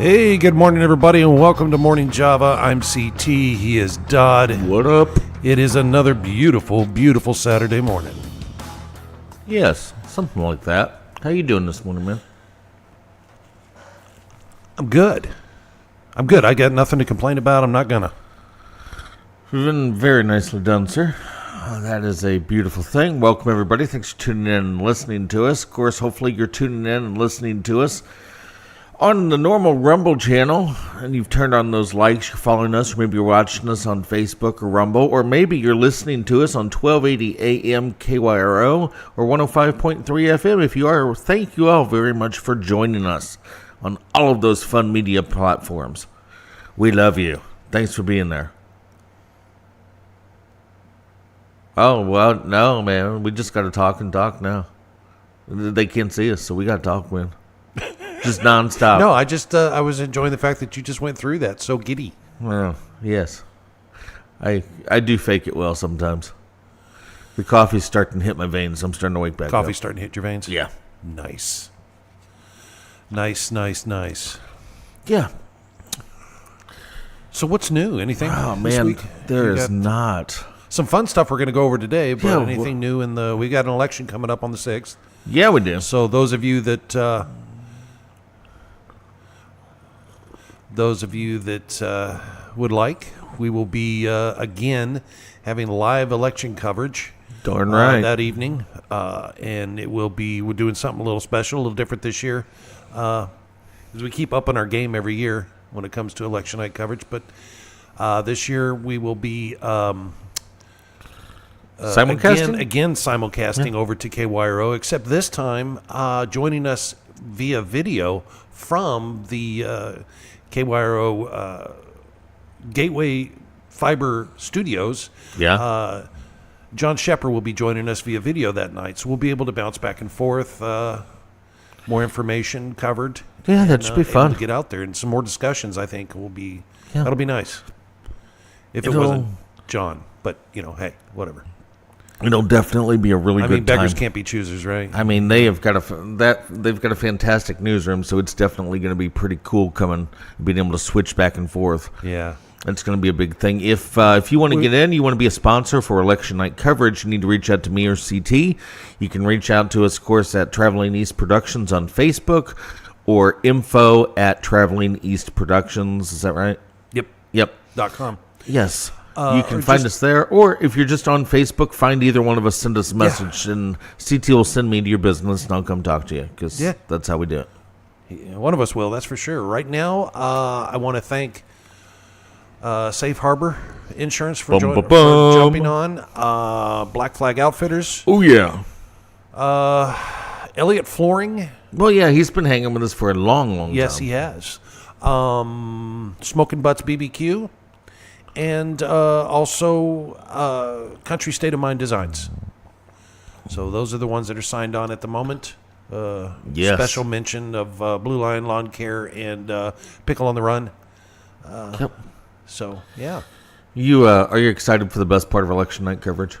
Hey, good morning, everybody, and welcome to Morning Java. I'm CT. He is Dodd. What up? It is another beautiful, beautiful Saturday morning. Yes, something like that. How you doing this morning, man? I'm good. I got nothing to complain about. I'm not gonna. You've been very nicely done, sir. That is a beautiful thing. Welcome, everybody. Thanks for tuning in and listening to us. Of course, hopefully you're tuning in and listening to us on the normal Rumble channel, and you've turned on those likes, you're following us, or maybe you're watching us on Facebook or Rumble, or maybe you're listening to us on 1280 AM KYRO or 105.3 FM. If you are, thank you all very much for joining us on all of those fun media platforms. We love you. Thanks for being there. Oh, well, no, man. We just got to talk now. They can't see us, so we got to talk, man. Just nonstop. No, I was enjoying the fact that you just went through that so giddy. Well, yes. I do fake it well sometimes. The coffee's starting to hit my veins. I'm starting to wake back up. Coffee's starting to hit your veins? Yeah. Nice. Yeah. So what's new? Anything Oh, this man. week? There is not. Some fun stuff we're going to go over today, but Yeah, anything new we got an election coming up on the 6th. Yeah, we do. So those of you that would like, we will be again having live election coverage. Darn right. That evening, and we're doing something a little special, a little different this year, because we keep upping our game every year when it comes to election night coverage. But this year we will be simulcasting? Again simulcasting over to KYRO, except this time joining us via video from the KYRO Gateway Fiber Studios. Yeah. John Shepard will be joining us via video that night, so we'll be able to bounce back and forth, more information covered. Yeah, that should be fun. Able to get out there, and some more discussions, I think, will be. Yeah. That'll be nice. If it wasn't John, but, hey, whatever. It'll definitely be a really good time. Beggars can't be choosers, right? I mean, they've got a fantastic newsroom, so it's definitely going to be pretty cool being able to switch back and forth. Yeah. It's going to be a big thing. If you want to get in, you want to be a sponsor for election night coverage, you need to reach out to me or CT. You can reach out to us, of course, at Traveling East Productions on Facebook or info at Traveling East Productions. Is that right? Yep. .com. Yes. You can find us there, or if you're just on Facebook, find either one of us, send us a message, and CT will send me to your business, and I'll come talk to you, because that's how we do it. Yeah, one of us will, that's for sure. Right now, I want to thank Safe Harbor Insurance for jumping on, Black Flag Outfitters. Oh, yeah. Elliott Flooring. Well, yeah, he's been hanging with us for a long time. Yes, he has. Smoking Butts BBQ. And also Country State of Mind Designs. So those are the ones that are signed on at the moment. Yes. Special mention of Blue Lion Lawn Care and Pickle on the Run. Yep. So, yeah. Are you excited for the best part of election night coverage?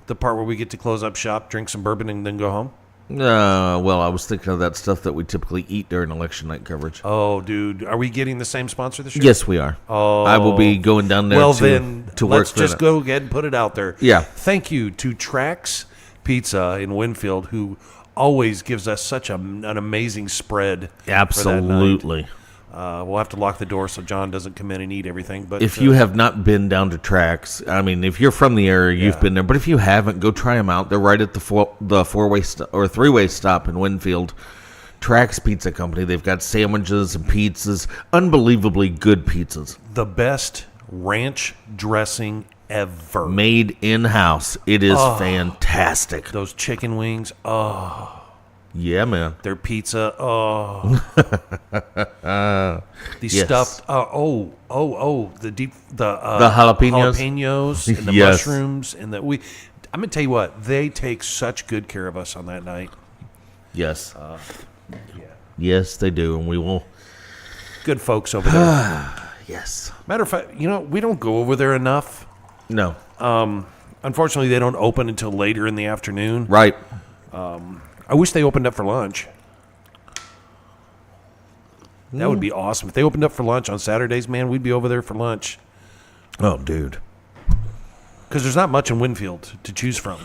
The part where we get to close up shop, drink some bourbon, and then go home? Well, I was thinking of that stuff that we typically eat during election night coverage. Oh, dude. Are we getting the same sponsor this year? Yes, we are. Oh. I will be going down there to work. Let's just go ahead and put it out there. Yeah. Thank you to Trax Pizza in Winfield, who always gives us such an amazing spread. Absolutely. For that night. We'll have to lock the door so John doesn't come in and eat everything. But if you have not been down to Trax, I mean, if you're from the area, you've been there. But if you haven't, go try them out. They're right at the four-way or three-way stop in Winfield. Trax Pizza Company. They've got sandwiches and pizzas, unbelievably good pizzas. The best ranch dressing ever. Made in-house. It is fantastic. Those chicken wings. Oh. Yeah, man. Their pizza. Oh. These stuffed. The jalapenos and the mushrooms and I'm gonna tell you what, they take such good care of us on that night. Yes. Yes, they do, and we will. Good folks over there. Yes. Matter of fact, we don't go over there enough. No. Unfortunately, they don't open until later in the afternoon. Right. I wish they opened up for lunch. That would be awesome. If they opened up for lunch on Saturdays, man, we'd be over there for lunch. Oh, dude. Because there's not much in Winfield to choose from.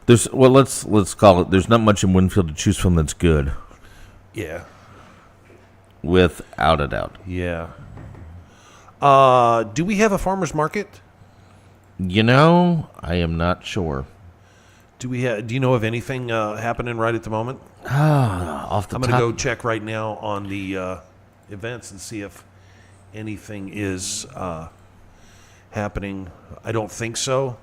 Let's call it. There's not much in Winfield to choose from that's good. Yeah. Without a doubt. Yeah. Do we have a farmer's market? I am not sure. Do you know of anything happening right at the moment? Off the I'm top. going to go check right now on the events and see if anything is happening. I don't think so.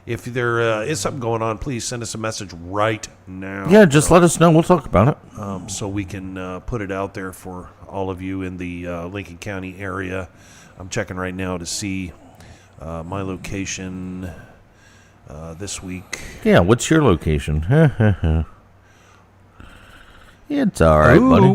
If there is something going on, please send us a message right now. Yeah, just let us know. We'll talk about it. So we can put it out there for all of you in the Lincoln County area. I'm checking right now to see my location this week. Yeah, what's your location? It's all right, buddy.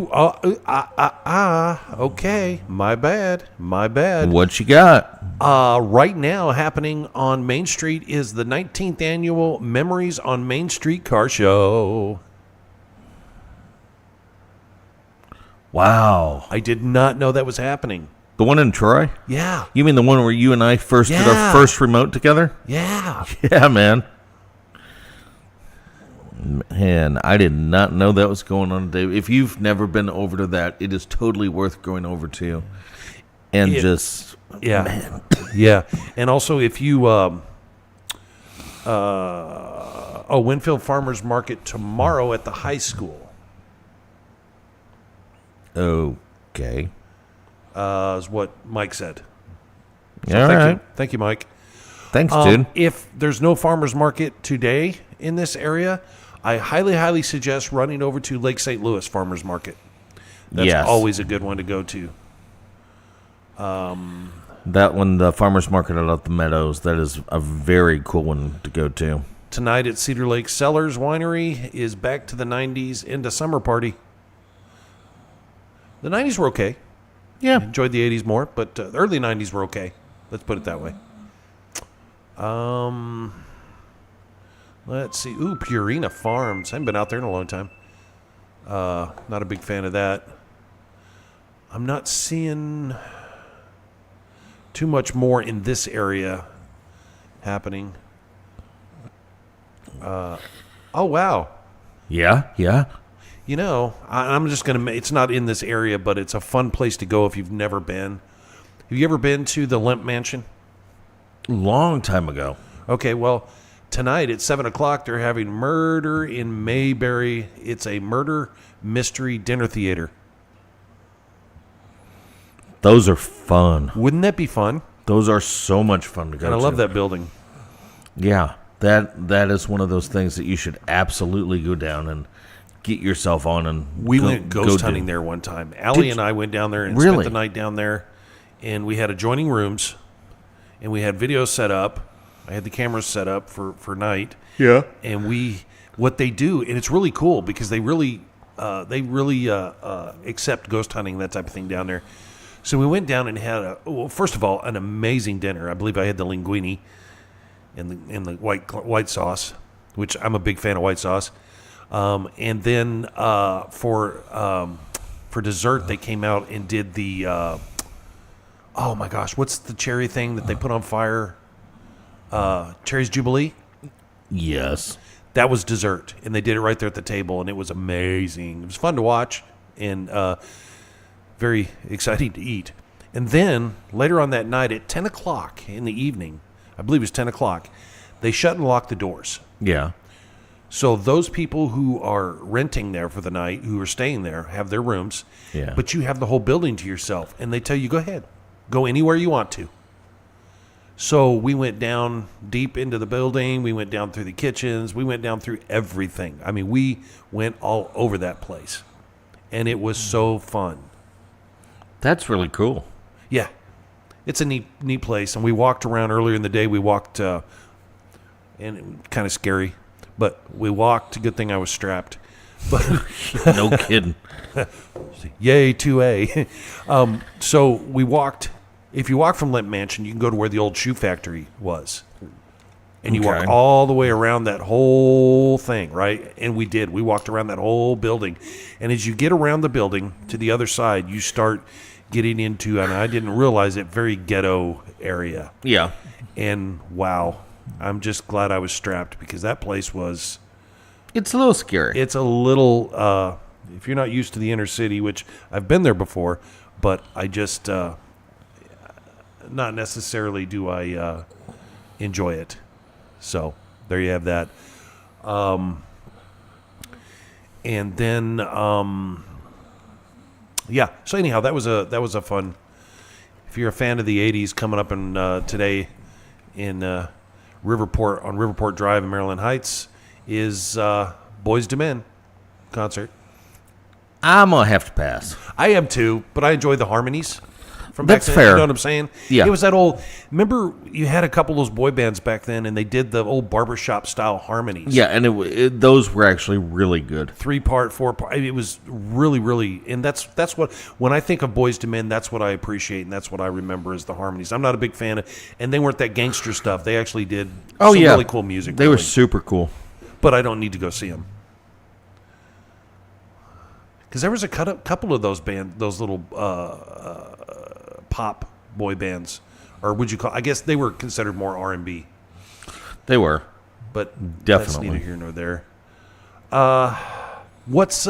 Okay. My bad. What you got? Right now, happening on Main Street is the 19th annual Memories on Main Street Car Show. Wow. I did not know that was happening. The one in Troy? Yeah. You mean the one where you and I first did our first remote together? Yeah. Yeah, man. Man, I did not know that was going on today. If you've never been over to that, it is totally worth going over to. And Yeah. man. Yeah. And also, if you, Winfield Farmers Market tomorrow at the high school. Okay. Is what Mike said. So All thank right. you. Thank you, Mike. Thanks, dude. If there's no farmers market today in this area, I highly suggest running over to Lake St. Louis Farmers Market. That's always a good one to go to. That one, the farmer's market out at the Meadows, that is a very cool one to go to. Tonight at Cedar Lake Cellars Winery is back to the 90s into summer party. The 90s were okay. Yeah. Enjoyed the 80s more, but the early 90s were okay. Let's put it that way. Let's see. Ooh, Purina Farms. I haven't been out there in a long time. Not a big fan of that. I'm not seeing too much more in this area happening. Oh, wow. Yeah. I'm just going to it's not in this area, but it's a fun place to go if you've never been. Have you ever been to the Lemp Mansion? Long time ago. Okay, well, tonight at 7 o'clock, they're having Murder in Mayberry. It's a murder mystery dinner theater. Those are fun. Wouldn't that be fun? Those are so much fun to go to. And I love that building. Yeah, that is one of those things that you should absolutely go down and get yourself on. And we went ghost hunting there one time. Allie and I went down there and spent the night down there, and we had adjoining rooms, and we had video set up. I had the cameras set up for night. Yeah. And what they do, and it's really cool because they really accept ghost hunting, that type of thing down there. So we went down and had first of all, an amazing dinner. I believe I had the linguine and the white sauce, which I'm a big fan of white sauce. And then for dessert, they came out and did the oh my gosh, what's the cherry thing that they put on fire? Cherry's Jubilee. Yes, that was dessert, and they did it right there at the table, and it was amazing. It was fun to watch, and very exciting to eat. And then later on that night at 10 o'clock in the evening, I believe it was 10 o'clock, they shut and lock the doors. Yeah. So those people who are renting there for the night, who are staying there, have their rooms. Yeah. But you have the whole building to yourself, and they tell you, go ahead. Go anywhere you want to. So we went down deep into the building. We went down through the kitchens. We went down through everything. I mean, we went all over that place. And it was so fun. That's really cool. Yeah. It's a neat place. And we walked around earlier in the day. We walked, and it was kind of scary. But we walked. Good thing I was strapped. But no kidding. Yay, 2A. So we walked. If you walk from Lemp Mansion, you can go to where the old shoe factory was. And you walk Okay. all the way around that whole thing, right? And we did. We walked around that whole building. And as you get around the building to the other side, you start getting into, and I didn't realize it, very ghetto area. Yeah. And wow, I'm just glad I was strapped because that place was, It's a little scary. it's a little, if you're not used to the inner city, which I've been there before, but I just, not necessarily do I enjoy it. So there you have that. And then, yeah. So anyhow, that was a fun. If you're a fan of the '80s, coming up in today in Riverport on Riverport Drive in Maryland Heights is Boys to Men concert. I'm going to have to pass. I am too, but I enjoy the harmonies from back That's then. fair. You know what I'm saying? Yeah. It was that old. Remember, you had a couple of those boy bands back then, and they did the old barbershop style harmonies. Yeah, and those were actually really good. 3-part, 4-part. I mean, it was really, really, and that's what when I think of Boys to Men, that's what I appreciate, and that's what I remember is the harmonies. I'm not a big fan of, and they weren't that gangster stuff. They actually did some really cool music. They were really. super cool. But I don't need to go see them. Because there was a couple of those those little pop boy bands, or would you call? I guess they were considered more R&B, They were. but Definitely. that's neither here nor there. What's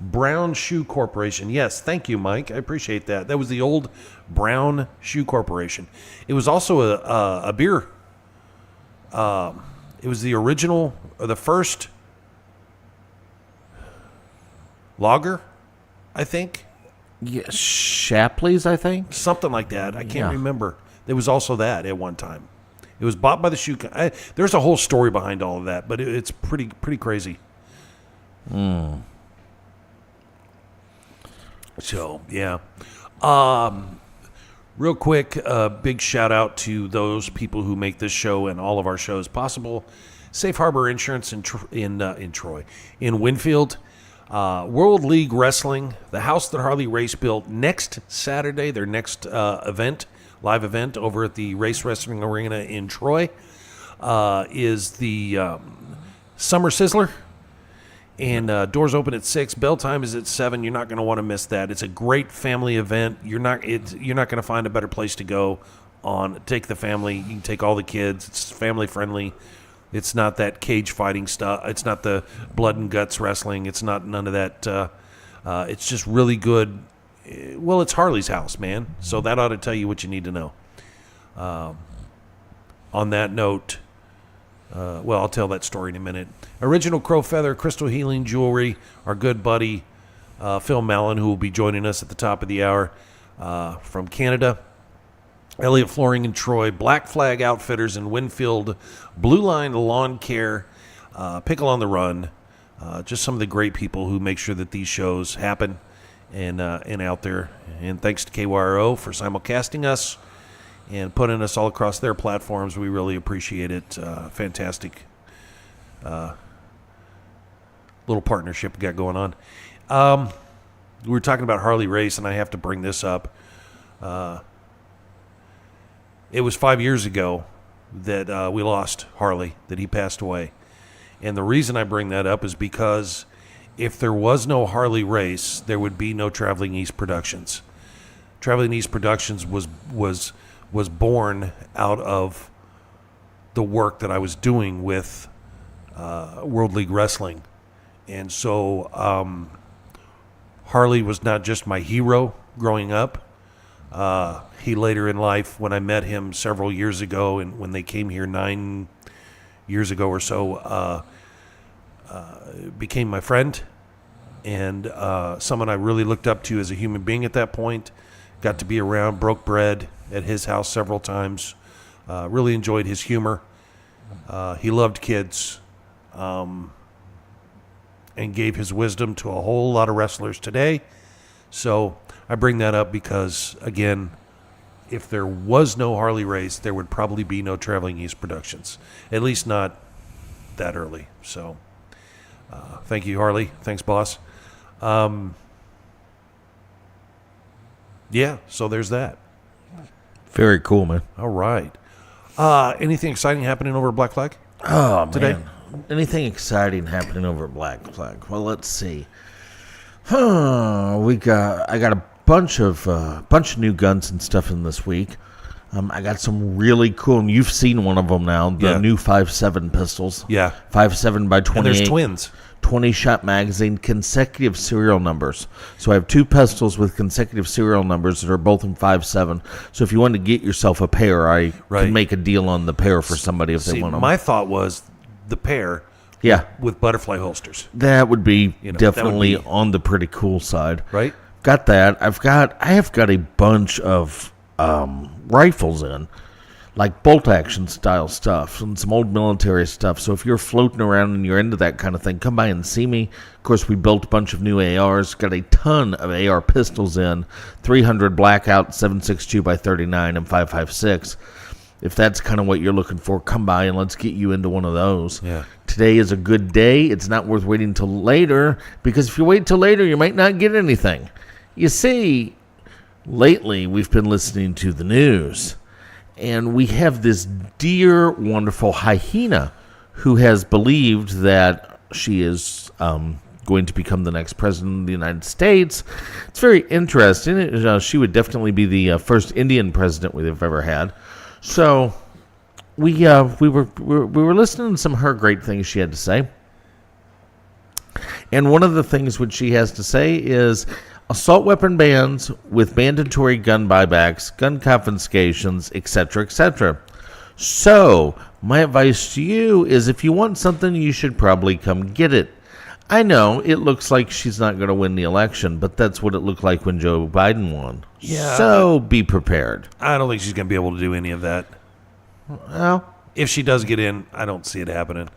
Brown Shoe Corporation? Yes, thank you, Mike. I appreciate that. That was the old Brown Shoe Corporation. It was also a beer. It was the original, or the first lager, I think. Yeah, Shapley's, I think. Something like that. I can't Yeah. remember. There was also that at one time. It was bought by the shoe. There's a whole story behind all of that, but it's pretty crazy. So yeah. Real quick, big shout out to those people who make this show and all of our shows possible. Safe Harbor Insurance in Troy, in Winfield. World League Wrestling, the house that Harley Race built, next Saturday, their next live event over at the Race Wrestling Arena in Troy, is the Summer Sizzler. And doors open at 6. Bell time is at 7. You're not going to want to miss that. It's a great family event. You're not going to find a better place to go on. Take the family. You can take all the kids. It's family friendly. It's not that cage fighting stuff. It's not the blood and guts wrestling. It's not none of that. It's just really good. Well, it's Harley's house, man. So that ought to tell you what you need to know. On that note, well, I'll tell that story in a minute. Original Crow Feather Crystal Healing Jewelry, our good buddy Phil Mallon, who will be joining us at the top of the hour from Canada. Elliott Flooring in Troy, Black Flag Outfitters in Winfield, Blue Line Lawn Care, Pickle on the Run. Just some of the great people who make sure that these shows happen and out there. And thanks to KYRO for simulcasting us and putting us all across their platforms. We really appreciate it. Fantastic little partnership we got going on. We were talking about Harley Race, and I have to bring this up. It was 5 years ago that we lost Harley, that he passed away. And the reason I bring that up is because if there was no Harley Race, there would be no Traveling East Productions. Traveling East Productions was born out of the work that I was doing with World League Wrestling. And so Harley was not just my hero growing up. He later in life, when I met him several years ago, and when they came here 9 years ago or so, became my friend and someone I really looked up to as a human being at that point. Got to be around, broke bread at his house several times. Really enjoyed his humor. He loved kids and gave his wisdom to a whole lot of wrestlers today. So I bring that up because, again, if there was no Harley Race, there would probably be no Traveling East Productions, at least not that early. So thank you, Harley. Thanks, boss. Yeah, so there's that. Very cool, man. All right. Anything exciting happening over at Black Flag? Oh, Today? man. Anything exciting happening over at Black Flag? Well, let's see. I got a bunch of new guns and stuff in this week. I got some really cool, and you've seen one of them now, the new 5.7 pistols. Yeah. 5.7 by 28. And there's twins. 20-shot magazine, consecutive serial numbers. So I have two pistols with consecutive serial numbers that are both in 5.7. So if you want to get yourself a pair, I can make a deal on the pair for somebody if they want them. My thought was the pair with butterfly holsters. That would be definitely on the pretty cool side. Right? Got that. I have got a bunch of rifles in, like bolt action style stuff and some old military stuff. So if you're floating around and you're into that kind of thing, come by and see me. Of course, we built a bunch of new ARs, got a ton of AR pistols in, 300 blackout, 7.62 by 39 and 5.56. If that's kind of what you're looking for, come by and let's get you into one of those. Yeah. Today is a good day. It's not worth waiting till later, because if you wait till later, you might not get anything. You see, lately we've been listening to the news, and we have this dear, wonderful hyena who has believed that she is going to become the next president of the United States. It's very interesting. She would definitely be the first Indian president we've ever had. So we were listening to some of her great things she had to say, and one of the things which she has to say is assault weapon bans with mandatory gun buybacks, gun confiscations, etc., etc. So my advice to you is, if you want something, you should probably come get it. I know it looks like she's not going to win the election, but that's what it looked like when Joe Biden won. Yeah. So be prepared. I don't think she's going to be able to do any of that. Well, if she does get in, I don't see it happening.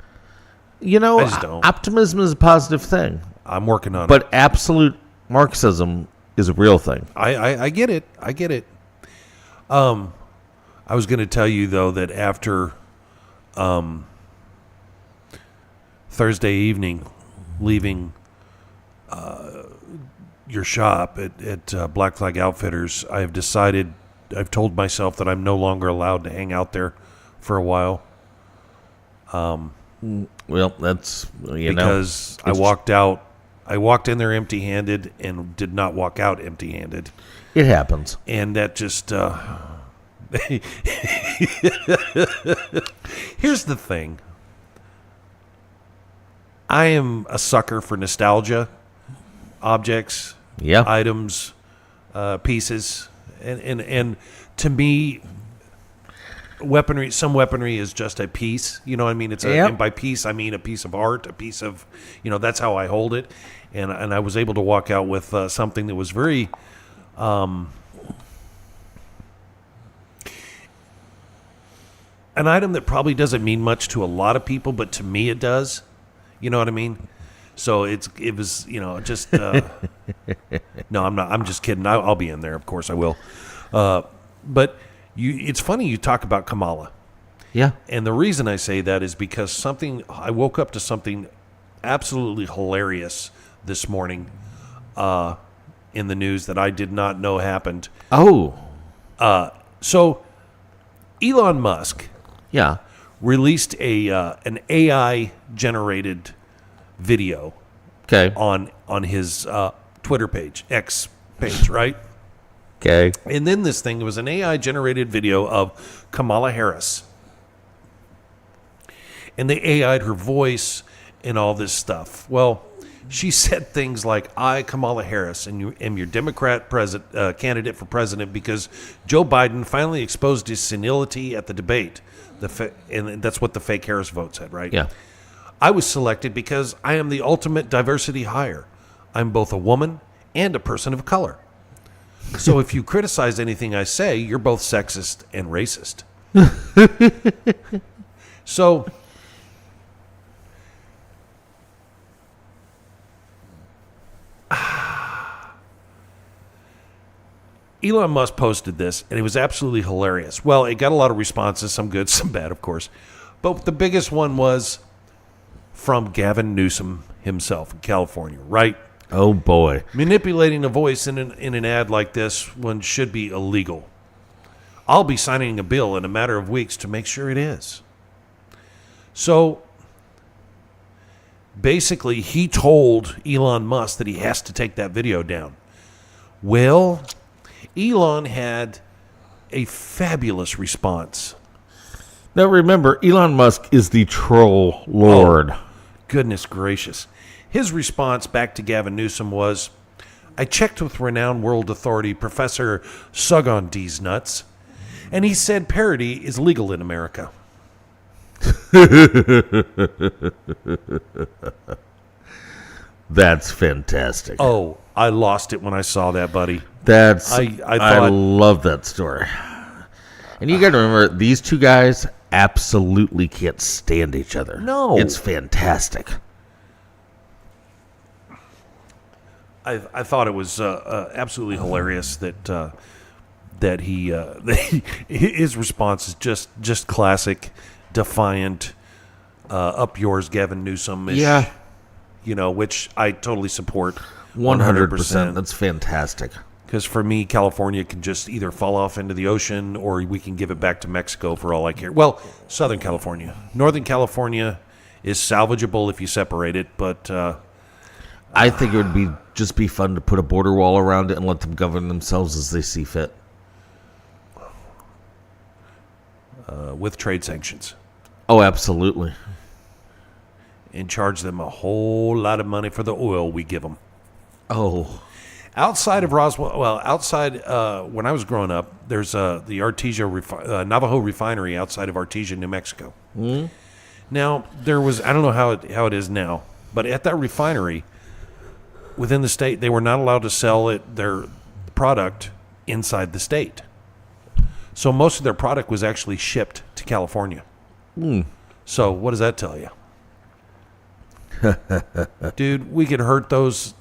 You know, I just don't. Optimism is a positive thing. I'm working on it. But absolute Marxism is a real thing. I get it. I get it. I was going to tell you, though, that after Thursday evening, leaving your shop at Black Flag Outfitters, I've told myself that I'm no longer allowed to hang out there for a while. Well, that's, because I walked in there empty-handed and did not walk out empty-handed. It happens. And that just... Here's the thing. I am a sucker for nostalgia, objects, items, pieces. And to me, some weaponry is just a piece. You know what I mean? And by piece, I mean a piece of art, a piece of, that's how I hold it. And I was able to walk out with something that was very, an item that probably doesn't mean much to a lot of people, but to me it does. You know what I mean? So it was, just, no, I'm not, I'm just kidding. I'll be in there. Of course I will. But it's funny you talk about Kamala. Yeah. And the reason I say that is because I woke up to something absolutely hilarious this morning in the news that I did not know happened. Oh. So Elon Musk released an AI generated video on his Twitter page, X page, right? Okay. And then this thing was an AI generated video of Kamala Harris. And they AI'd her voice and all this stuff. Well, she said things like, I, Kamala Harris, am your Democrat candidate for president because Joe Biden finally exposed his senility at the debate. And that's what the fake Harris vote said, right? Yeah. I was selected because I am the ultimate diversity hire. I'm both a woman and a person of color. So if you criticize anything I say, you're both sexist and racist. So Elon Musk posted this, and it was absolutely hilarious. Well, it got a lot of responses, some good, some bad, of course. But the biggest one was from Gavin Newsom himself in California, right? Oh, boy. Manipulating a voice in an ad like this one should be illegal. I'll be signing a bill in a matter of weeks to make sure it is. So basically, he told Elon Musk that he has to take that video down. Well, Elon had a fabulous response. Now remember, Elon Musk is the troll lord. Oh, goodness gracious. His response back to Gavin Newsom was, I checked with renowned world authority Professor Sugg on D's nuts, and he said parody is legal in America. That's fantastic. Oh, I lost it when I saw that, buddy. I love that story. And you got to remember, these two guys absolutely can't stand each other. No. It's fantastic. I thought it was absolutely hilarious that he his response is just classic, defiant, up yours, Gavin Newsom. Yeah. Which I totally support. 100%. That's fantastic. Because for me, California can just either fall off into the ocean or we can give it back to Mexico for all I care. Well, Southern California. Northern California is salvageable if you separate it, but I think it would be fun to put a border wall around it and let them govern themselves as they see fit. with trade sanctions. Oh, absolutely. And charge them a whole lot of money for the oil we give them. Oh. Outside of Roswell, when I was growing up, there's the Artesia Navajo refinery outside of Artesia, New Mexico. Mm-hmm. Now, there was, I don't know how it is now, but at that refinery, within the state, they were not allowed to sell their product inside the state. So most of their product was actually shipped to California. Mm. So what does that tell you? Dude, we could hurt those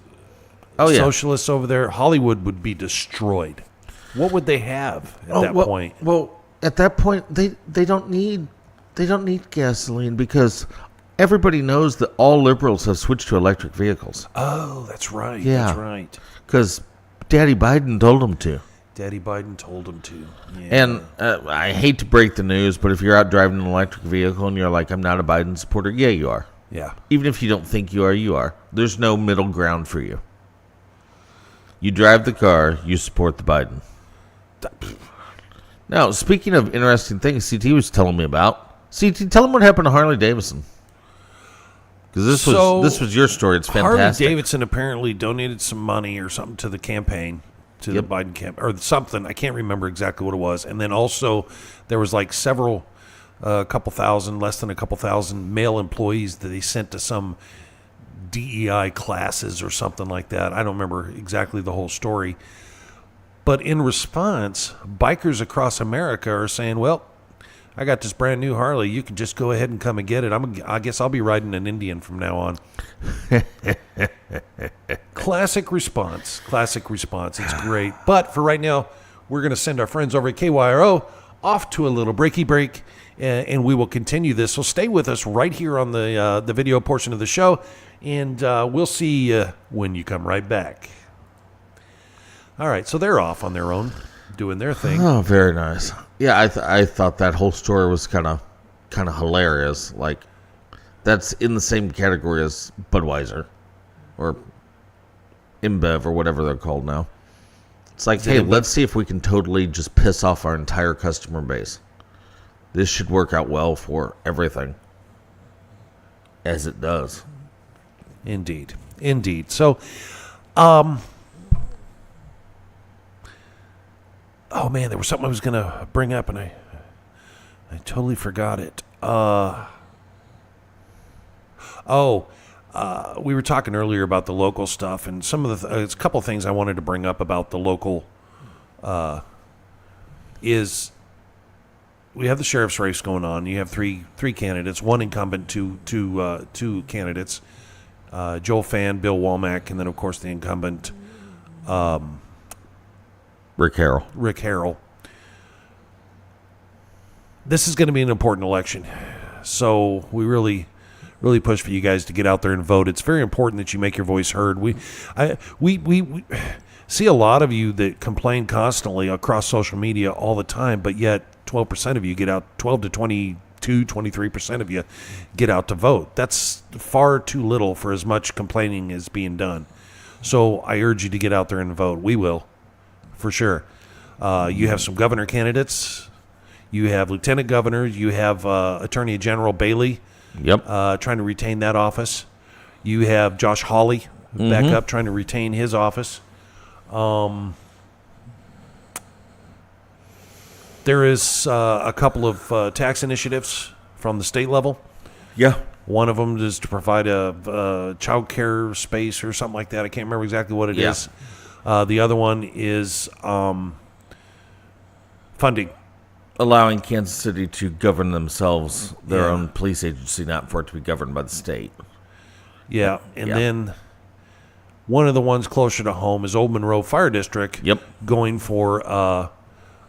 socialists over there. Hollywood would be destroyed. What would they have at that point? Well, at that point, they don't need gasoline because everybody knows that all liberals have switched to electric vehicles. Oh, that's right. Yeah. That's right. Because Daddy Biden told them to. Daddy Biden told him to. Yeah. And I hate to break the news, but if you're out driving an electric vehicle and you're like, I'm not a Biden supporter, yeah, you are. Yeah. Even if you don't think you are, you are. There's no middle ground for you. You drive the car, you support the Biden. Now, speaking of interesting things CT was telling me about, CT, tell him what happened to Harley Davidson. Because this was your story. It's fantastic. Harley Davidson apparently donated some money or something to the campaign, to the Biden campaign, or something. I can't remember exactly what it was. And then also there was like several, less than a couple thousand male employees that they sent to some DEI classes or something like that. I don't remember exactly the whole story. But in response, bikers across America are saying, well, I got this brand new Harley. You can just go ahead and come and get it. I guess I'll be riding an Indian from now on. Classic response. It's great. But for right now, we're going to send our friends over at KYRO off to a little breaky break, and we will continue this. So stay with us right here on the video portion of the show, and we'll see you when you come right back. All right, so they're off on their own, doing their thing. Oh, very nice. Yeah, I thought that whole story was kind of hilarious. Like, that's in the same category as Budweiser or InBev or whatever they're called now. It's like, hey, let's see if we can totally just piss off our entire customer base. This should work out well for everything, as it does. Indeed. So, oh man, there was something I was going to bring up, and I totally forgot it. We were talking earlier about the local stuff, and some of the it's a couple of things I wanted to bring up about the local. Is we have the sheriff's race going on. You have three candidates, one incumbent, two candidates. Joel Fan, Bill Womack, and then of course the incumbent. Rick Harrell. This is going to be an important election, so we really push for you guys to get out there and vote. It's very important that you make your voice heard. see a lot of you that complain constantly across social media all the time, but yet 12% of you get out, 12 to 22, 23% of you get out to vote. That's far too little for as much complaining as being done. So I urge you to get out there and vote. We will, for sure. You have some governor candidates. You have lieutenant governors. You have Attorney General Bailey trying to retain that office. You have Josh Hawley back up trying to retain his office. There is a couple of tax initiatives from the state level. Yeah. One of them is to provide a child care space or something like that. I can't remember exactly what it is. The other one is funding. Allowing Kansas City to govern themselves, their own police agency, not for it to be governed by the state. Yeah, and then one of the ones closer to home is Old Monroe Fire District going for a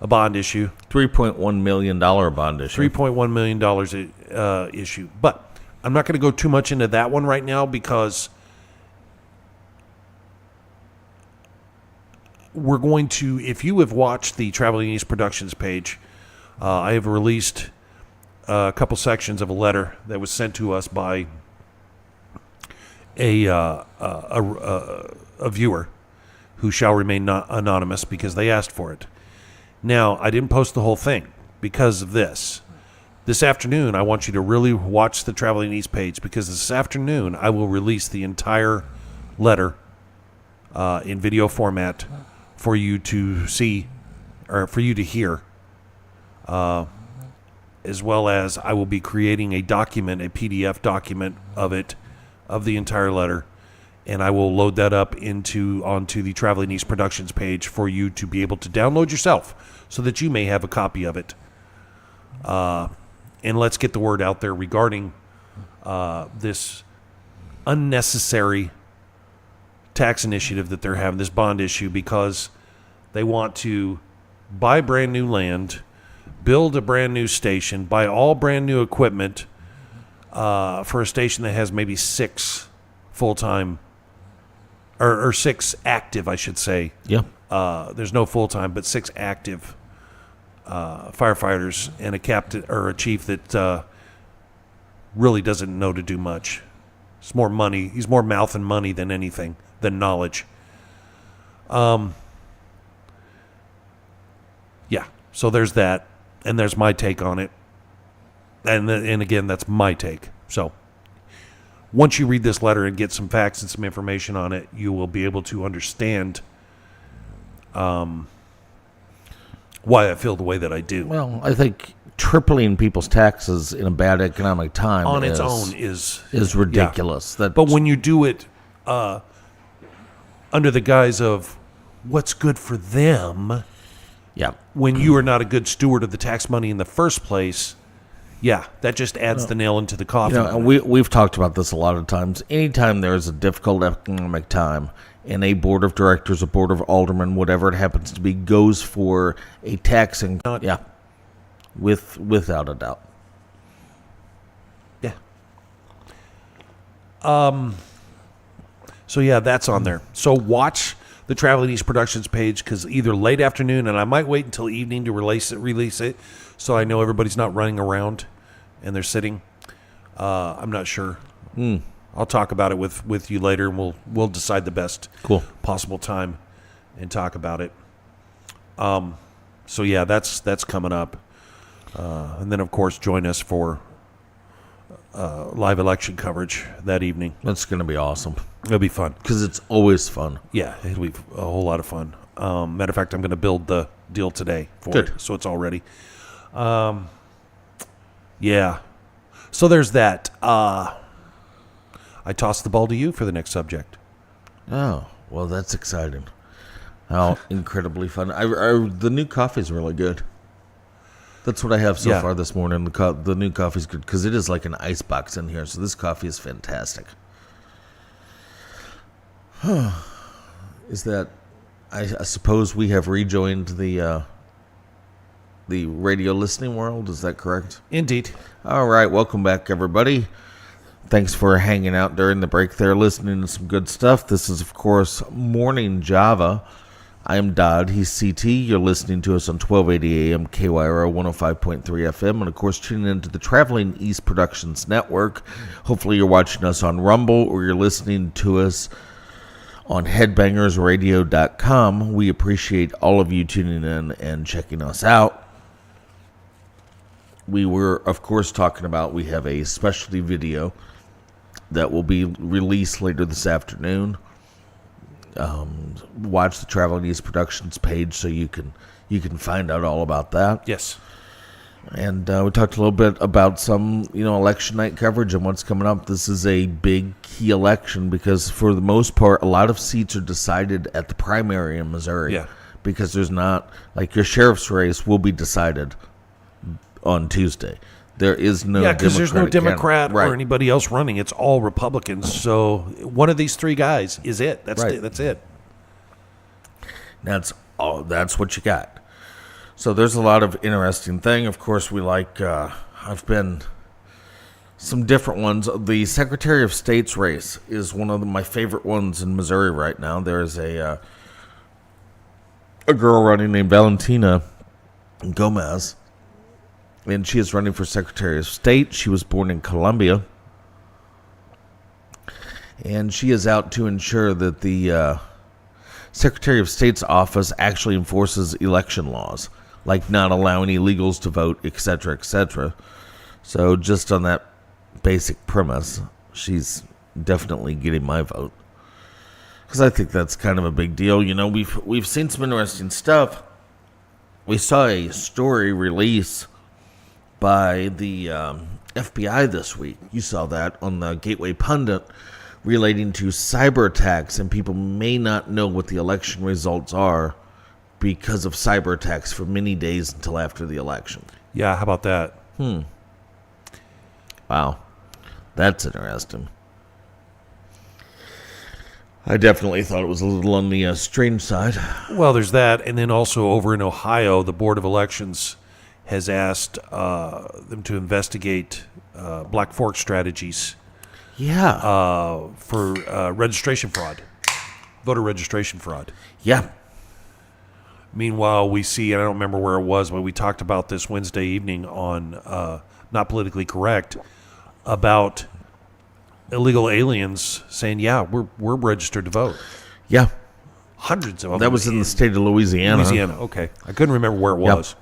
bond issue. $3.1 million bond issue. $3.1 million issue. But I'm not going to go too much into that one right now because we're going to, if you have watched the Traveling East Productions page, I have released a couple sections of a letter that was sent to us by a viewer who shall remain anonymous because they asked for it. Now, I didn't post the whole thing because of this. This afternoon, I want you to really watch the Traveling East page because this afternoon I will release the entire letter in video format for you to see or for you to hear. As well as I will be creating a document, a PDF document of it, of the entire letter, and I will load that up onto the Traveling East Productions page for you to be able to download yourself so that you may have a copy of it. And let's get the word out there regarding this unnecessary tax initiative that they're having, this bond issue, because they want to buy brand new land, build a brand new station, buy all brand new equipment for a station that has maybe 6 full-time, or 6 active, I should say. Yeah. There's no full-time, but 6 active firefighters and a captain or a chief that really doesn't know to do much. It's more money. He's more mouth and money than anything, than knowledge. Yeah. So there's that, and there's my take on it. And again, that's my take. So once you read this letter and get some facts and some information on it, you will be able to understand why I feel the way that I do. Well, I think tripling people's taxes in a bad economic time on its own is ridiculous. Yeah. But when you do it under the guise of what's good for them, when you are not a good steward of the tax money in the first place, that just adds the nail into the coffin. And we've talked about this a lot of times. Anytime there is a difficult economic time and a board of directors, a board of aldermen, whatever it happens to be, goes for a taxing, without a doubt. Yeah. So that's on there. So watch the Traveling East Productions page, because either late afternoon, and I might wait until evening to release it, so I know everybody's not running around and they're sitting. I'm not sure. I'll talk about it with you later, and we'll decide the best possible time and talk about it. So that's coming up, and then of course join us for live election coverage that evening. That's going to be awesome. It'll be fun because it's always fun. Yeah, it'll be a whole lot of fun. Matter of fact, I'm going to build the deal today for it, so it's all ready. So there's that. I toss the ball to you for the next subject. Oh, well, that's exciting. How incredibly fun. The new coffee's really good. That's what I have so far this morning. The new coffee's good because it is like an ice box in here. So this coffee is fantastic. Is that? I suppose we have rejoined the radio listening world. Is that correct? Indeed. All right. Welcome back, everybody. Thanks for hanging out during the break there, listening to some good stuff. This is, of course, Morning Java I am Dodd. He's CT. You're listening to us on 1280 AM KYRO 105.3 FM. And, of course, tuning into the Traveling East Productions Network. Hopefully you're watching us on Rumble or you're listening to us on headbangersradio.com. We appreciate all of you tuning in and checking us out. We were, of course, talking about we have a specialty video that will be released later this afternoon. Watch the Traveling East Productions page so you can find out all about that. Yes. And we talked a little bit about some, election night coverage and what's coming up. This is a big key election because for the most part, a lot of seats are decided at the primary in Missouri. Yeah. Because there's not, like your sheriff's race will be decided on Tuesday. There is no Democratic because there's no Democrat right. or anybody else running. It's all Republicans. So one of these three guys is it. That's right. it. That's it. That's all. That's what you got. So there's a lot of interesting thing. Of course, we like. I've been some different ones. The Secretary of State's race is one of my favorite ones in Missouri right now. There's a girl running named Valentina Gomez. And she is running for Secretary of State. She was born in Colombia. And she is out to ensure that the Secretary of State's office actually enforces election laws, like not allowing illegals to vote, etc., etc. So just on that basic premise, she's definitely getting my vote. Because I think that's kind of a big deal. We've seen some interesting stuff. We saw a story release by the FBI this week. You saw that on the Gateway Pundit relating to cyber attacks, and people may not know what the election results are because of cyber attacks for many days until after the election. Yeah, how about that? Wow. That's interesting. I definitely thought it was a little on the strange side. Well, there's that. And then also over in Ohio, the Board of Elections has asked them to investigate Black Fork strategies for registration fraud, voter registration fraud. Yeah. Meanwhile, we see, and I don't remember where it was, but we talked about this Wednesday evening on Not Politically Correct about illegal aliens saying, yeah, we're registered to vote. Yeah. Hundreds of them. That was in the state of Louisiana. Okay. I couldn't remember where it was.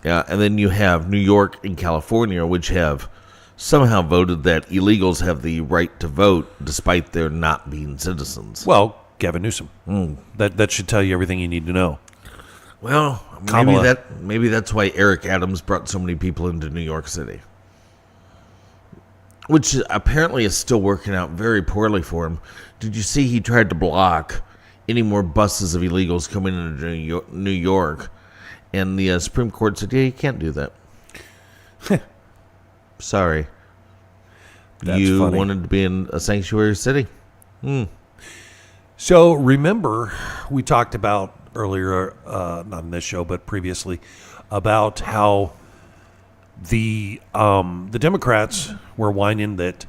Yeah, and then you have New York and California, which have somehow voted that illegals have the right to vote despite their not being citizens. Well, Gavin Newsom. That should tell you everything you need to know. Well, maybe that's why Eric Adams brought so many people into New York City, which apparently is still working out very poorly for him. Did you see he tried to block any more buses of illegals coming into New York? And the Supreme Court said, yeah, you can't do that. Sorry. That's you funny. wanted to be in a sanctuary city. So remember, we talked about earlier, not in this show, but previously, about how the Democrats were whining that,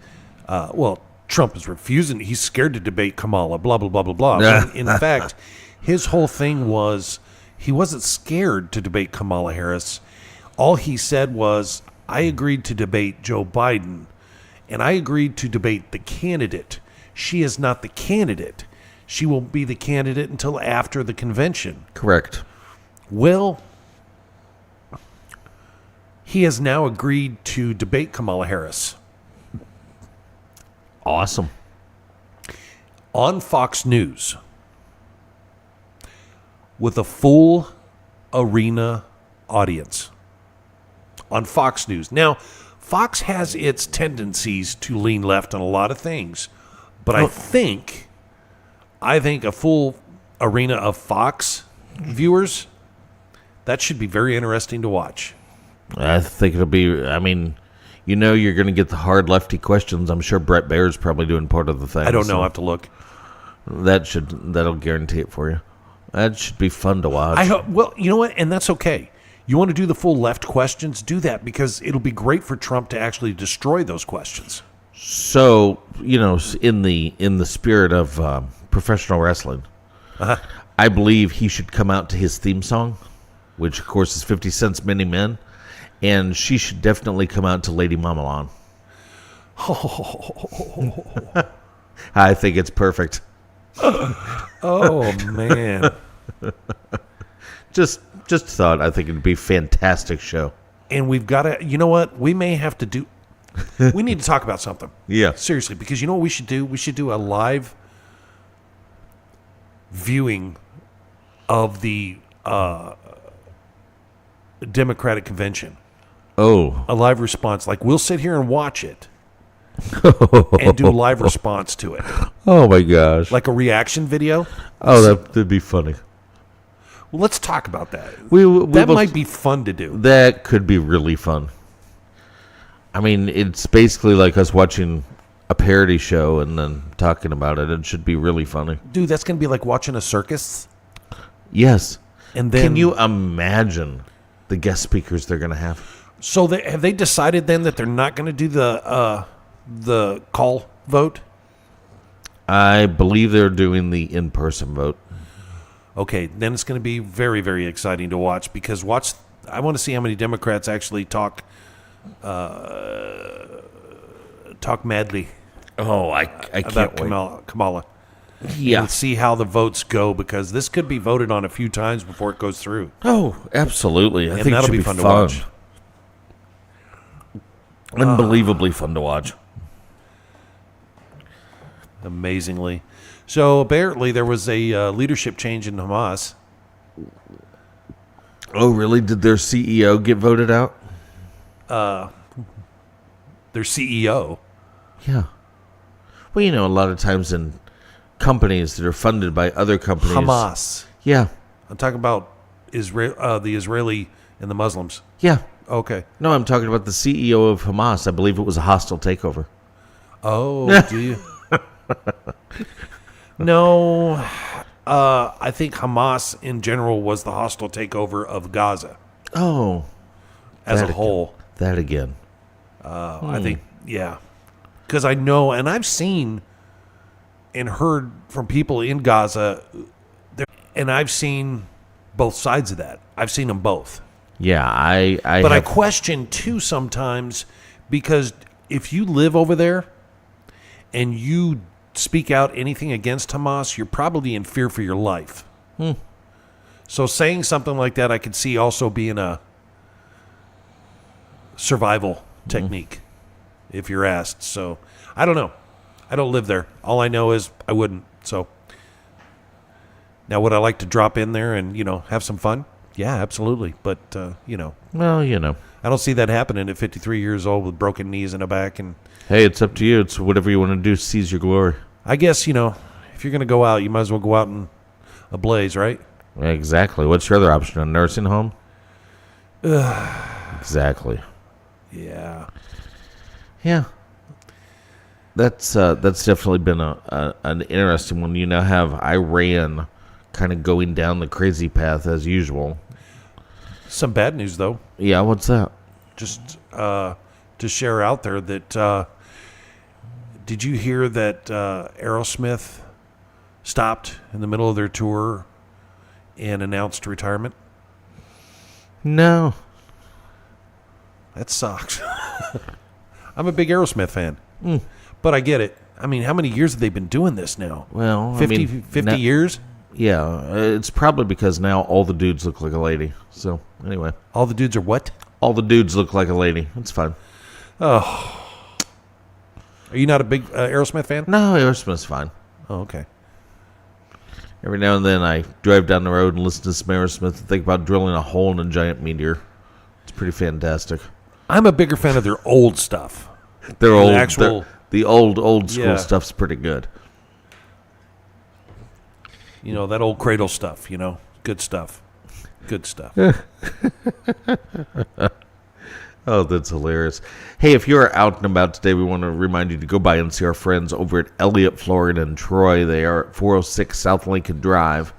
Trump is refusing. He's scared to debate Kamala, blah, blah, blah, blah, blah. In fact, his whole thing was he wasn't scared to debate Kamala Harris. All he said was, I agreed to debate Joe Biden, and I agreed to debate the candidate. She is not the candidate. She will be the candidate until after the convention. Correct. Well, he has now agreed to debate Kamala Harris. Awesome. On Fox News, with a full arena audience. On Fox News. Now, Fox has its tendencies to lean left on a lot of things, but I think a full arena of Fox viewers, that should be very interesting to watch. I think it'll be, you're going to get the hard lefty questions. I'm sure Brett Baer's probably doing part of the thing. I don't know. I have to look. That'll guarantee it for you. That should be fun to watch. Well, you know what? And that's okay. You want to do the full left questions? Do that, because it'll be great for Trump to actually destroy those questions. So, in the spirit of professional wrestling, I believe he should come out to his theme song, which, of course, is 50 Cent's Many Men. And she should definitely come out to Lady Mamelon. I think it's perfect. Oh, man. Just thought. I think it'd be a fantastic show. And we've got to, you know what? We may have to do, we need to talk about something. Yeah. Seriously, because you know what we should do? We should do a live viewing of the Democratic convention. Oh. A live response. Like, we'll sit here and watch it and do a live response to it. Oh, my gosh. Like a reaction video. Oh, that'd be funny. Well, let's talk about that. That might be fun to do. That could be really fun. I mean, it's basically like us watching a parody show and then talking about it. It should be really funny. Dude, that's going to be like watching a circus. Yes. And then, can you imagine the guest speakers they're going to have? So have they decided then that they're not going to do the call vote? I believe they're doing the in-person vote. Okay, then it's going to be very, very exciting to watch because I want to see how many Democrats actually talk madly. Oh, I can't about wait. Kamala. Yeah. And see how the votes go because this could be voted on a few times before it goes through. Oh, absolutely. I think that'll it should be be fun to watch. Unbelievably fun to watch. Amazingly. So apparently there was a leadership change in Hamas. Oh, really? Did their CEO get voted out? Their CEO. Yeah. Well, a lot of times in companies that are funded by other companies. Hamas. Yeah. I'm talking about the Israeli and the Muslims. Yeah. Okay. No, I'm talking about the CEO of Hamas. I believe it was a hostile takeover. Oh, do you? No. I think Hamas in general was the hostile takeover of Gaza. Oh. As a whole. That again. I think, yeah. Because I know, and I've seen and heard from people in Gaza, and I've seen both sides of that. I've seen them both. Yeah, But I question, too, sometimes, because if you live over there and you speak out anything against Hamas, you're probably in fear for your life. So saying something like that, I could see also being a survival technique, if you're asked. So, I don't know. I don't live there. All I know is I wouldn't. So, now would I like to drop in there and, have some fun? Yeah, absolutely. But, Well, I don't see that happening at 53 years old with broken knees and a back. And hey, it's up to you. It's whatever you want to do. Seize your glory. I guess, if you're going to go out, you might as well go out in a blaze, right? Exactly. What's your other option? A nursing home? Exactly. Yeah. Yeah. That's definitely been an interesting one. You now have Iran kind of going down the crazy path as usual. Some bad news, though. Yeah, what's that? Just to share out there that, did you hear that Aerosmith stopped in the middle of their tour and announced retirement? No. That sucks. I'm a big Aerosmith fan. But I get it. I mean, how many years have they been doing this now? Well, 50 years? Yeah, it's probably because now all the dudes look like a lady. So, anyway. All the dudes are what? All the dudes look like a lady. It's fine. Oh. Are you not a big Aerosmith fan? No, Aerosmith's fine. Oh, okay. Every now and then I drive down the road and listen to some Aerosmith and think about drilling a hole in a giant meteor. It's pretty fantastic. I'm a bigger fan of their old stuff. Their old, the old school stuff's pretty good. That old Cradle stuff, good stuff. Good stuff. Oh, that's hilarious. Hey, if you're out and about today, we want to remind you to go by and see our friends over at Elliott Flooring in Troy. They are at 406 South Lincoln Drive.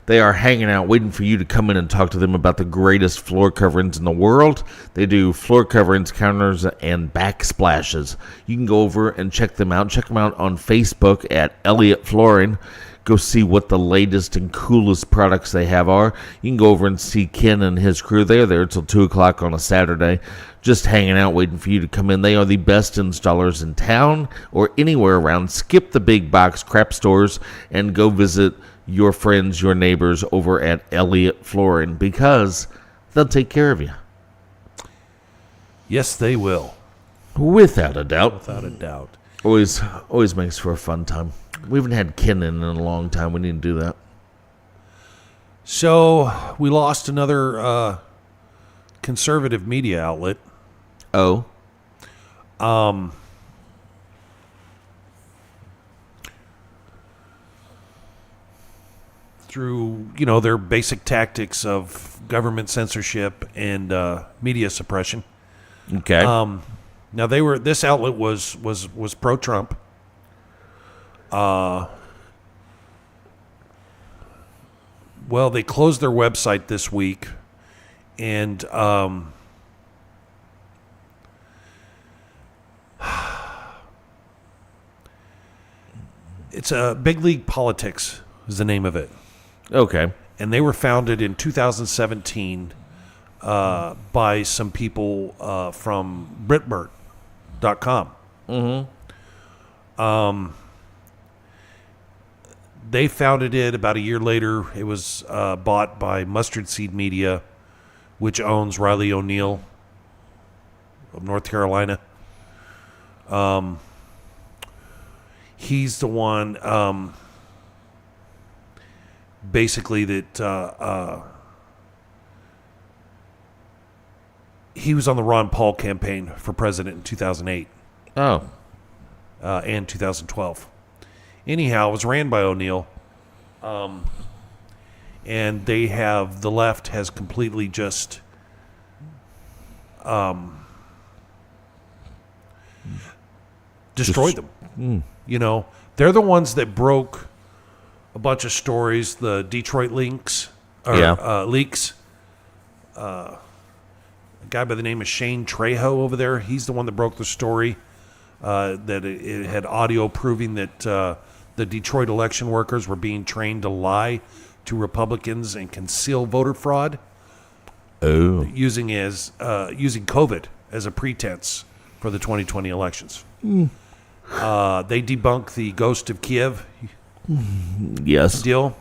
They are hanging out, waiting for you to come in and talk to them about the greatest floor coverings in the world. They do floor coverings, counters, and backsplashes. You can go over and check them out. Check them out on Facebook at Elliott Flooring. go see what the latest and coolest products they have are, you can go over and see Ken and his crew. They are there until 2 o'clock on a Saturday, just hanging out, waiting for you to come in. They are the best installers in town or anywhere around. Skip the big box crap stores and go visit your friends, your neighbors over at Elliott Flooring, because they'll take care of you. Yes, they will. Without a doubt. Without a doubt. Always makes for a fun time. We haven't had Ken in a long time. We need to do that. So we lost another conservative media outlet. Oh. Through, their basic tactics of government censorship and media suppression. Okay. Now this outlet was pro-Trump. Well, they closed their website this week, and it's Big League Politics is the name of it. Okay. And they were founded in 2017 by some people from Britbert.com. Mm-hmm. They founded it about a year later. It was bought by Mustard Seed Media, which owns Riley O'Neill of North Carolina. He's the one, basically, that he was on the Ron Paul campaign for president in 2008 Oh. and 2012. Anyhow, it was ran by O'Neill, and the left has completely just destroyed them. They're the ones that broke a bunch of stories, the Detroit leaks. A guy by the name of Shane Trejo over there, he's the one that broke the story that it had audio proving that the Detroit election workers were being trained to lie to Republicans and conceal voter fraud. Oh. Using COVID as a pretense for the 2020 elections. They debunked the Ghost of Kiev Yes. deal.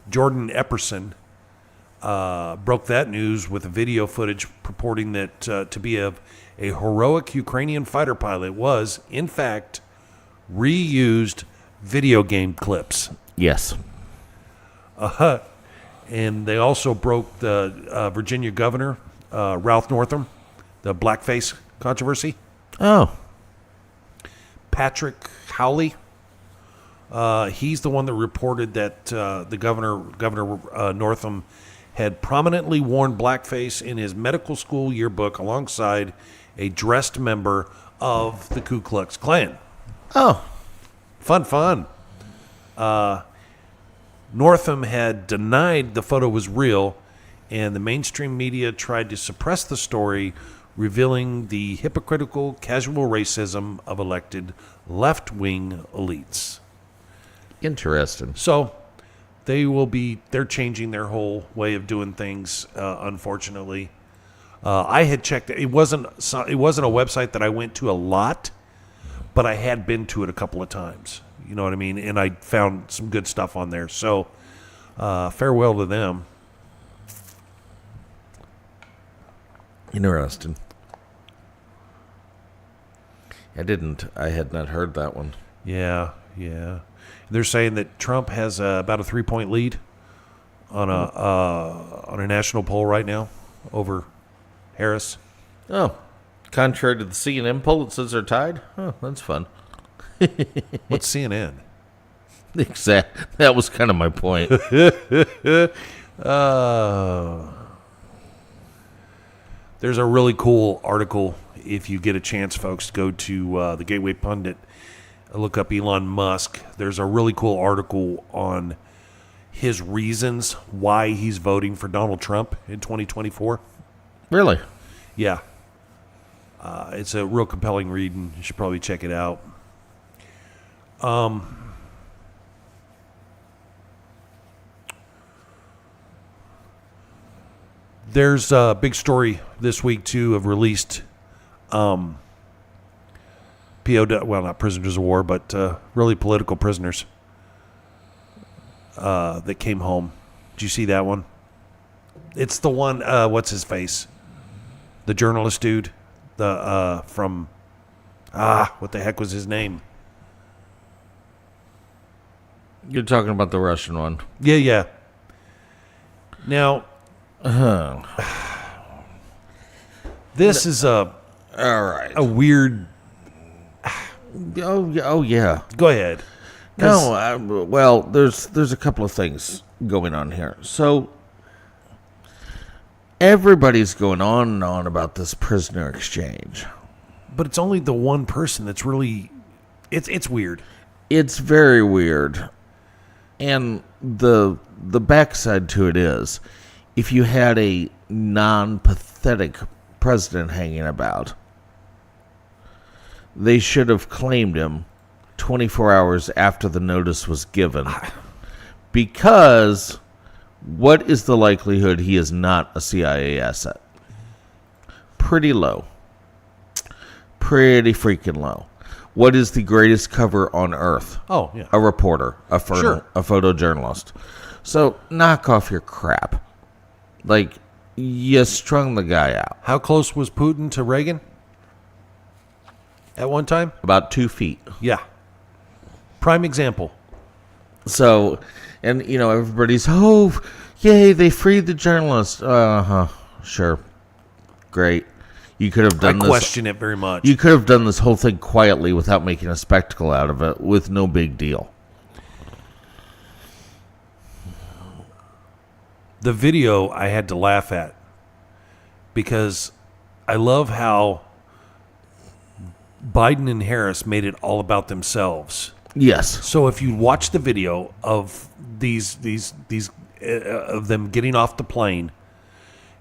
Jordan Epperson broke that news with a video footage purporting that to be a heroic Ukrainian fighter pilot was, in fact, reused video game clips. Yes. And they also broke the Virginia governor, Ralph Northam, the blackface controversy. Oh. Patrick Howley, he's the one that reported that the Governor Northam had prominently worn blackface in his medical school yearbook alongside a dressed member of the Ku Klux Klan. Oh. Fun. Northam had denied the photo was real, and the mainstream media tried to suppress the story, revealing the hypocritical casual racism of elected left-wing elites. Interesting. So they're changing their whole way of doing things, unfortunately. I had checked, it wasn't a website that I went to a lot, but I had been to it a couple of times. You know what I mean? And I found some good stuff on there. So farewell to them. Interesting. I had not heard that one. Yeah. They're saying that Trump has about a 3-point lead on a national poll right now over Harris. Oh. Contrary to the CNN poll, it says they're tied? Oh, that's fun. What's CNN? Exact. That was kind of my point. There's a really cool article. If you get a chance, folks, go to the Gateway Pundit. Look up Elon Musk. There's a really cool article on his reasons why he's voting for Donald Trump in 2024. Really? Yeah. It's a real compelling read, and you should probably check it out. There's a big story this week, too, of released POW, well, not prisoners of war, but really political prisoners that came home. Did you see that one? It's the one, what's his face? The journalist dude. From, what the heck was his name? You're talking about the Russian one. Yeah. Now, this is all right. a weird. Oh yeah. Go ahead. No, well, there's a couple of things going on here. So everybody's going on and on about this prisoner exchange. But it's only the one person that's really. It's weird. It's very weird. And the backside to it is, if you had a non-pathetic president hanging about, they should have claimed him 24 hours after the notice was given. Because what is the likelihood he is not a CIA asset? Pretty low. Pretty freaking low. What is the greatest cover on earth? Oh, yeah. A reporter, a Sure. photojournalist. So knock off your crap. Like, you strung the guy out. How close was Putin to Reagan? At one time? About 2 feet. Yeah. Prime example. So, and, everybody's, oh, yay, they freed the journalist. Uh-huh, sure. Great. You could have done I question it very much. You could have done this whole thing quietly without making a spectacle out of it with no big deal. The video I had to laugh at because I love how Biden and Harris made it all about themselves. Yes. So if you watch the video of these of them getting off the plane,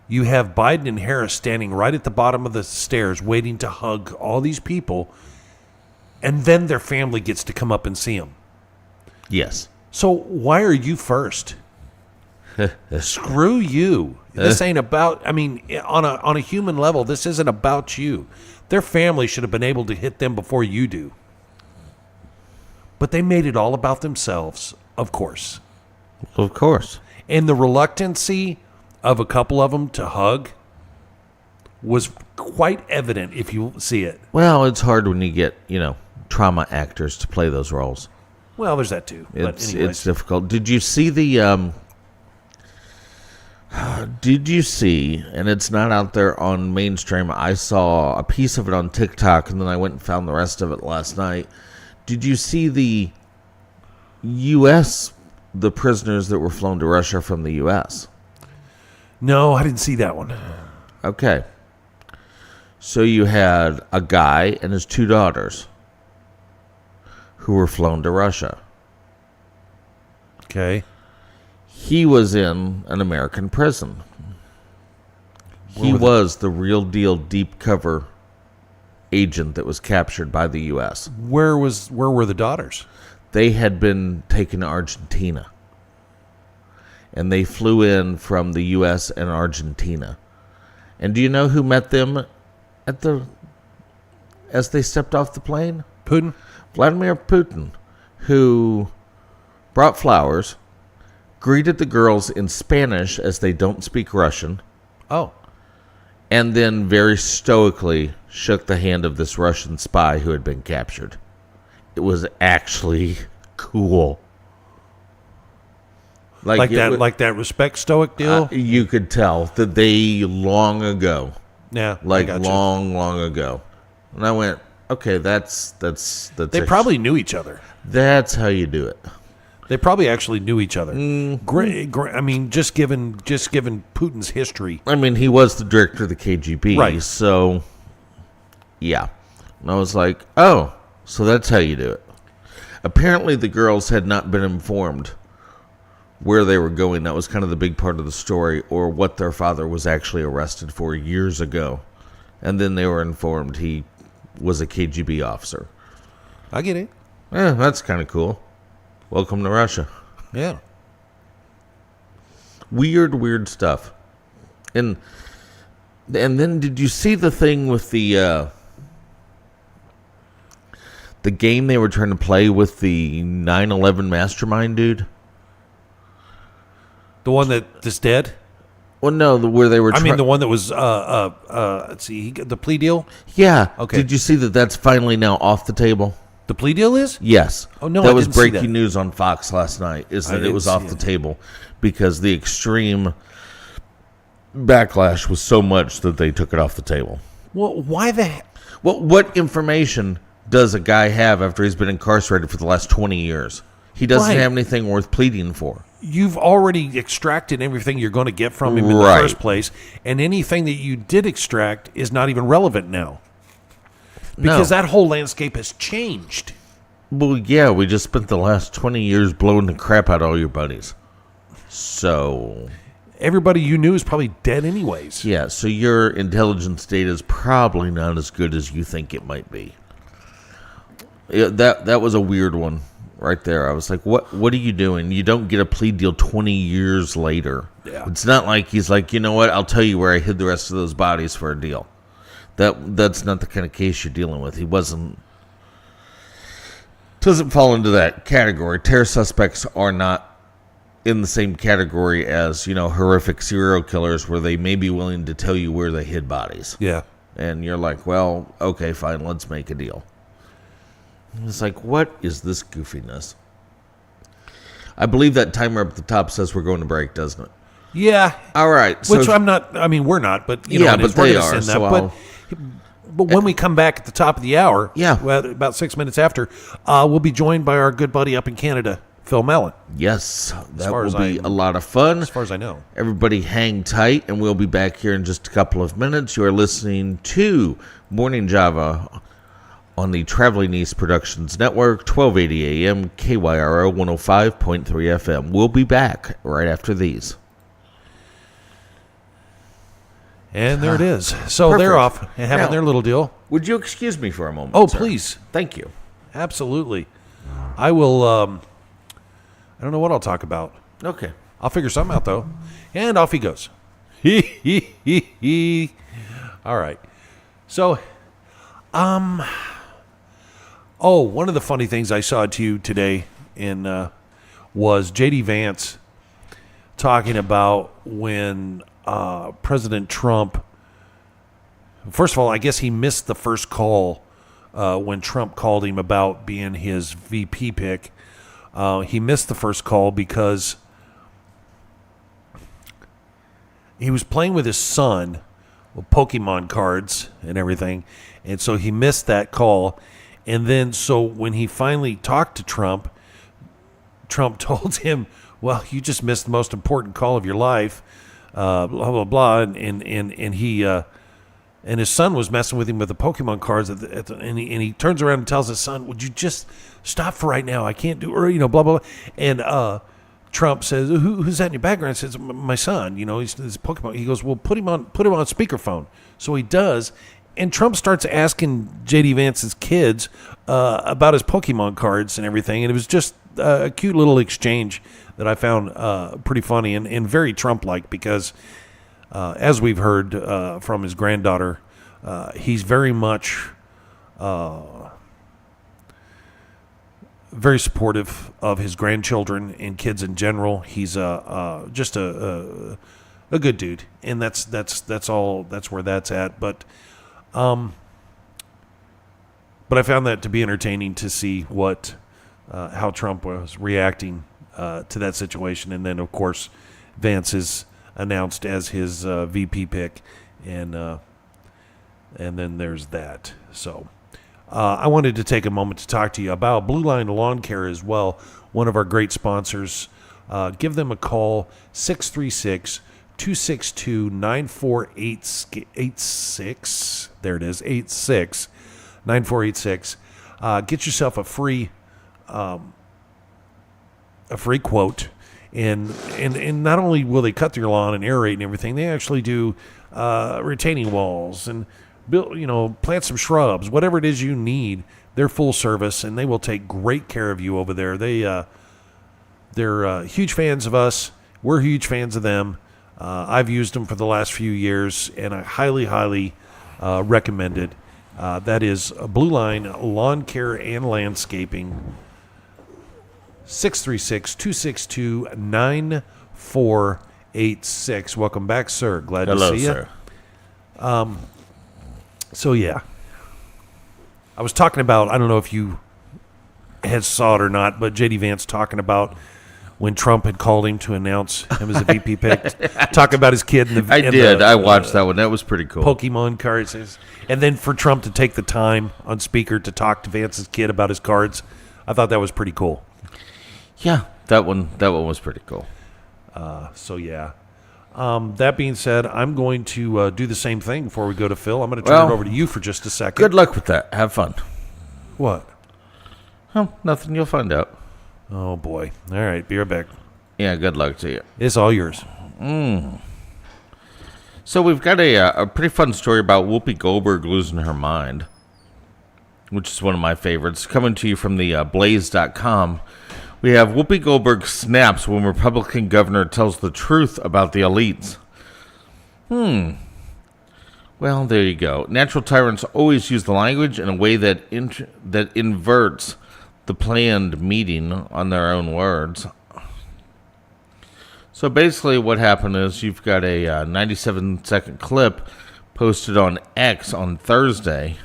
you have Biden and Harris standing right at the bottom of the stairs waiting to hug all these people, and then their family gets to come up and see them. Yes. So why are you first? Screw you. This ain't about, on a human level, this isn't about you. Their family should have been able to hit them before you do. But they made it all about themselves, of course. Of course. And the reluctancy of a couple of them to hug was quite evident if you see it. Well, it's hard when you get, trauma actors to play those roles. Well, there's that too. It's difficult. Did you see the did you see, and it's not out there on mainstream, I saw a piece of it on TikTok and then I went and found the rest of it last night. Did you see the the prisoners that were flown to Russia from the U.S.? No, I didn't see that one. Okay. So you had a guy and his 2 daughters who were flown to Russia. Okay. He was in an American prison. He was the real deal deep cover agent that was captured by the U.S. Where were the daughters? They had been taken to Argentina. And they flew in from the U.S. and Argentina. And do you know who met them as they stepped off the plane? Putin? Vladimir Putin, who brought flowers, greeted the girls in Spanish as they don't speak Russian. Oh. And then very stoically shook the hand of this Russian spy who had been captured. It was actually cool. Like that respect stoic deal? You could tell that they long ago. Yeah. Long ago. And I went, okay, that's They probably knew each other. That's how you do it. They probably actually knew each other. Just given Putin's history. He was the director of the KGB. Right. So, yeah. And I was like, oh, so that's how you do it. Apparently the girls had not been informed where they were going. That was kind of the big part of the story, or what their father was actually arrested for years ago. And then they were informed he was a KGB officer. I get it. Yeah, that's kind of cool. Welcome to Russia. Yeah. Weird stuff. And then did you see the thing with the game they were trying to play with the 9/11 mastermind dude? The one that is dead? Well, no, where they were. I mean, the one that was. Let's see, the plea deal. Yeah. Okay. Did you see that? That's finally now off the table. The plea deal is? Yes. Oh no, that I was didn't see that. breaking news on Fox last night. Is I that it didn't was see off the it. table because the extreme backlash was so much that they took it off the table. Well, why the? What information does a guy have after he's been incarcerated for the last 20 years? He doesn't Right. have anything worth pleading for. You've already extracted everything you're going to get from him in the Right. first place, and anything that you did extract is not even relevant now because No. that whole landscape has changed. Well, yeah, we just spent the last 20 years blowing the crap out of all your buddies. So, Everybody you knew is probably dead anyways. yeah, so your intelligence data is probably not as good as you think it might be. Yeah, that was a weird one right there. I was like, what are you doing? You don't get a plea deal 20 years later. Yeah. It's not like he's like, you know what, I'll tell you where I hid the rest of those bodies for a deal. That's not the kind of case you're dealing with. He doesn't fall into that category. Terror suspects are not in the same category as, horrific serial killers where they may be willing to tell you where they hid bodies. Yeah. And you're like, well, okay, fine, let's make a deal. It's like, what is this goofiness? I believe that timer up at the top says we're going to break, doesn't it? Yeah. All right. Which So, I'm not. I mean, we're not. But Yeah, it is. but We're they gonna are, send so that. But when we come back at the top of the hour, Yeah. well, about 6 minutes after, we'll be joined by our good buddy up in Canada, Phil Mellon. yes, that far will as be I'm- a lot of fun. As far as I know. Everybody hang tight, and we'll be back here in just a couple of minutes. You are listening to Morning Java on the Traveling East Productions Network, 1280 AM, KYRO 105.3 FM. We'll be back right after these. And there it is. So they're Perfect. off and having Now- their little deal. Would you excuse me for a moment? Oh, sir? please. Thank you. Absolutely. I will. I don't know what I'll talk about. Okay. I'll figure something out, though. And off he goes. All right. So, one of the funny things I saw to you today was J.D. Vance talking about when President Trump, first of all, I guess he missed the first call when Trump called him about being his VP pick. He missed the first call because he was playing with his son with Pokemon cards and everything. And so he missed that call. And then so when he finally talked to Trump, Trump told him, well, you just missed the most important call of your life, blah, blah, blah. And he and his son was messing with him with the Pokemon cards. And he turns around and tells his son, would you just stop for right now? I can't do, or, blah, blah, blah. And Trump says, who's that in your background? Says, my son, he's Pokemon. He goes, well, put him on speakerphone. So he does. And Trump starts asking J.D. Vance's kids about his Pokemon cards and everything. And it was just a cute little exchange that I found pretty funny and very Trump-like because, as we've heard from his granddaughter, he's very much very supportive of his grandchildren and kids in general. He's just a good dude, and that's all. That's where that's at. But I found that to be entertaining to see how Trump was reacting to that situation, and then of course Vance is announced as his VP pick, and then there's that. So. I wanted to take a moment to talk to you about Blue Line Lawn Care as well, one of our great sponsors. Give them a call, 636-262-9486. There it is, 9486. Get yourself a free quote. And not only will they cut your lawn and aerate and everything, they actually do retaining walls and plant some shrubs, whatever it is you need. They're full service, and they will take great care of you over there. They're huge fans of us. We're huge fans of them. I've used them for the last few years, and I highly, highly recommend it. That is Blue Line Lawn Care and Landscaping, 636-262-9486. Welcome back, sir. Glad to see you. Hello, sir. So, yeah. I was talking about, I don't know if you had saw it or not, but J.D. Vance talking about when Trump had called him to announce him as a VP pick, talking about his kid. I watched that one. That was pretty cool. Pokemon cards. And then for Trump to take the time on speaker to talk to Vance's kid about his cards, I thought that was pretty cool. Yeah, that one was pretty cool. So, yeah. That being said, I'm going to do the same thing before we go to Phil. I'm going to turn it over to you for just a second. Good luck with that. Have fun. What? Oh, nothing. You'll find out. Oh, boy. All right. Be right back. Yeah, good luck to you. It's all yours. So we've got a pretty fun story about Whoopi Goldberg losing her mind, which is one of my favorites. Coming to you from the Blaze.com. We have Whoopi Goldberg snaps when Republican governor tells the truth about the elites. Well, there you go. Natural tyrants always use the language in a way that that inverts the planned meeting on their own words. So basically what happened is you've got a 97-second clip posted on X on Thursday.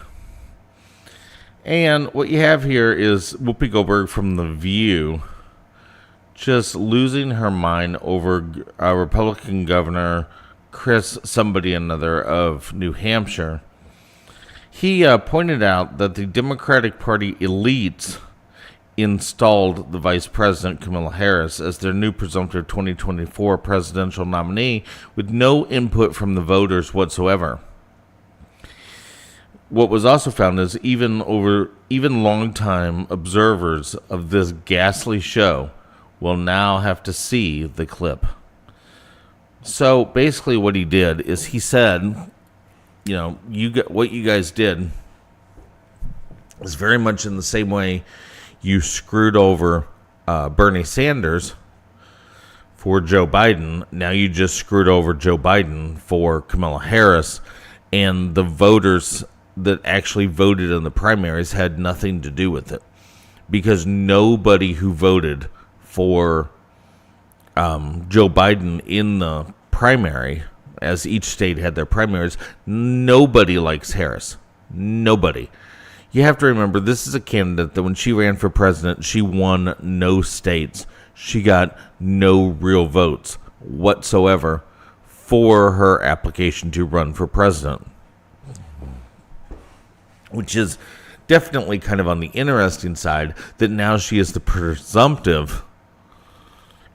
And what you have here is Whoopi Goldberg from The View just losing her mind over Republican Governor Chris somebody another of New Hampshire. He pointed out that the Democratic Party elites installed the Vice President Kamala Harris as their new presumptive 2024 presidential nominee with no input from the voters whatsoever. What was also found is even longtime observers of this ghastly show will now have to see the clip. So basically what he did is he said, what you guys did is very much in the same way you screwed over Bernie Sanders for Joe Biden. Now you just screwed over Joe Biden for Kamala Harris, and the voters that actually voted in the primaries had nothing to do with it, because nobody who voted for Joe Biden in the primary, as each state had their primaries, nobody likes Harris. Nobody. You have to remember, this is a candidate that when she ran for president, she won no states. She got no real votes whatsoever for her application to run for president, which is definitely kind of on the interesting side that now she is the presumptive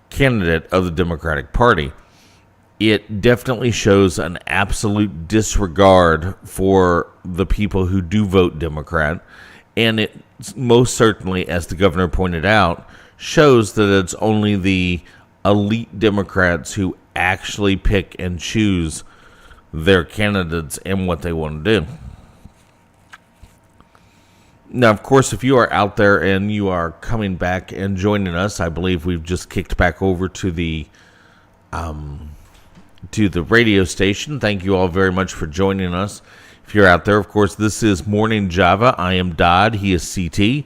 candidate of the Democratic Party. It definitely shows an absolute disregard for the people who do vote Democrat, and it most certainly, as the governor pointed out, shows that it's only the elite Democrats who actually pick and choose their candidates and what they want to do. Now, of course, if you are out there and you are coming back and joining us, I believe we've just kicked back over to the radio station. Thank you all very much for joining us. If you're out there, of course, this is Morning Java. I am Dodd. He is CT.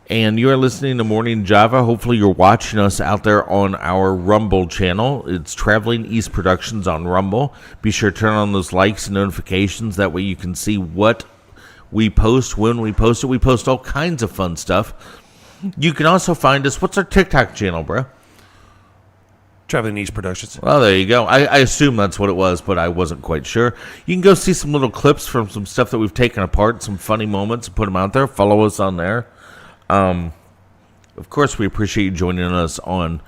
And you are listening to Morning Java. Hopefully you're watching us out there on our Rumble channel. It's Traveling East Productions on Rumble. Be sure to turn on those likes and notifications. That way you can see what we post when we post it. We post all kinds of fun stuff. You can also find us. What's our TikTok channel, bro? Traveling East Productions. Well, there you go. I assume that's what it was, but I wasn't quite sure. You can go see some little clips from some stuff that we've taken apart, some funny moments, and put them out there. Follow us on there. Of course, we appreciate you joining us on,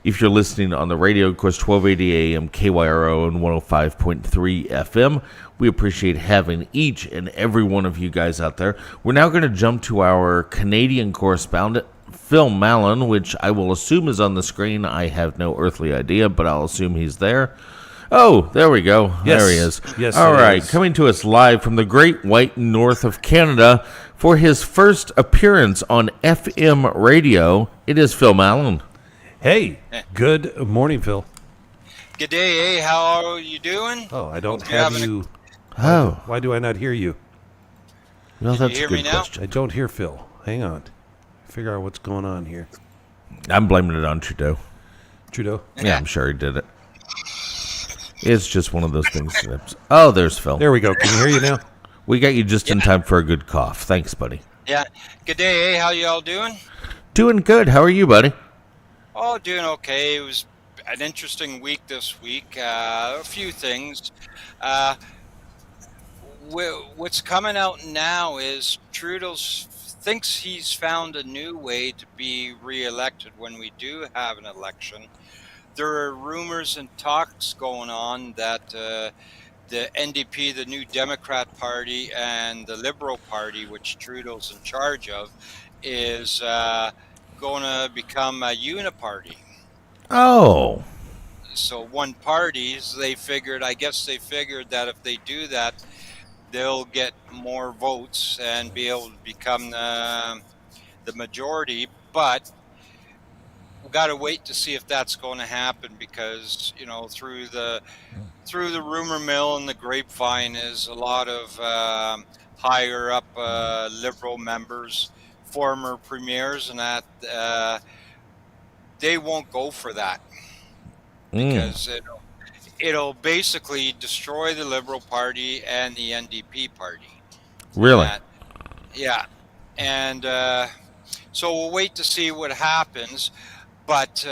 if you're listening on the radio, of course, 1280 AM KYRO and 105.3 FM. We appreciate having each and every one of you guys out there. We're now going to jump to our Canadian correspondent, Phil Mallon, which I will assume is on the screen. I have no earthly idea, but I'll assume he's there. Oh, there we go. Yes. There he is. Yes, all right, coming to us live from the Great White North of Canada for his first appearance on FM radio, it is Phil Mallon. Hey, good morning, Phil. Good day, eh? How are you doing? Oh, I don't Hope you're have having a. you. Oh, Why do I not hear you? well, Can you that's a hear me good now? I question. don't hear Phil. Hang on. Figure out what's going on here. I'm blaming it on Trudeau. Trudeau. Yeah, I'm sure he did it. It's just one of those things. Oh, there's Phil. There we go. Can you hear you now? We got you just Yeah, in time for a good cough. Thanks, buddy. yeah. Good day, eh? How you all doing? Doing good. How are you, buddy? Oh, doing okay. It was an interesting week this week. A few things. Uh, what's coming out now is Trudeau thinks he's found a new way to be reelected when we do have an election. There are rumors and talks going on that the NDP, the New Democrat Party, and the Liberal Party, which Trudeau's in charge of, is going to become a uniparty. Oh, So one parties, I guess they figured that if they do that, they'll get more votes and be able to become the majority. But we got to wait to see if that's going to happen because through the rumor mill and the grapevine is a lot of higher up liberal members, former premiers, and that they won't go for that because it'll basically destroy the Liberal Party and the NDP party. And really? that, yeah, and so we'll wait to see what happens. But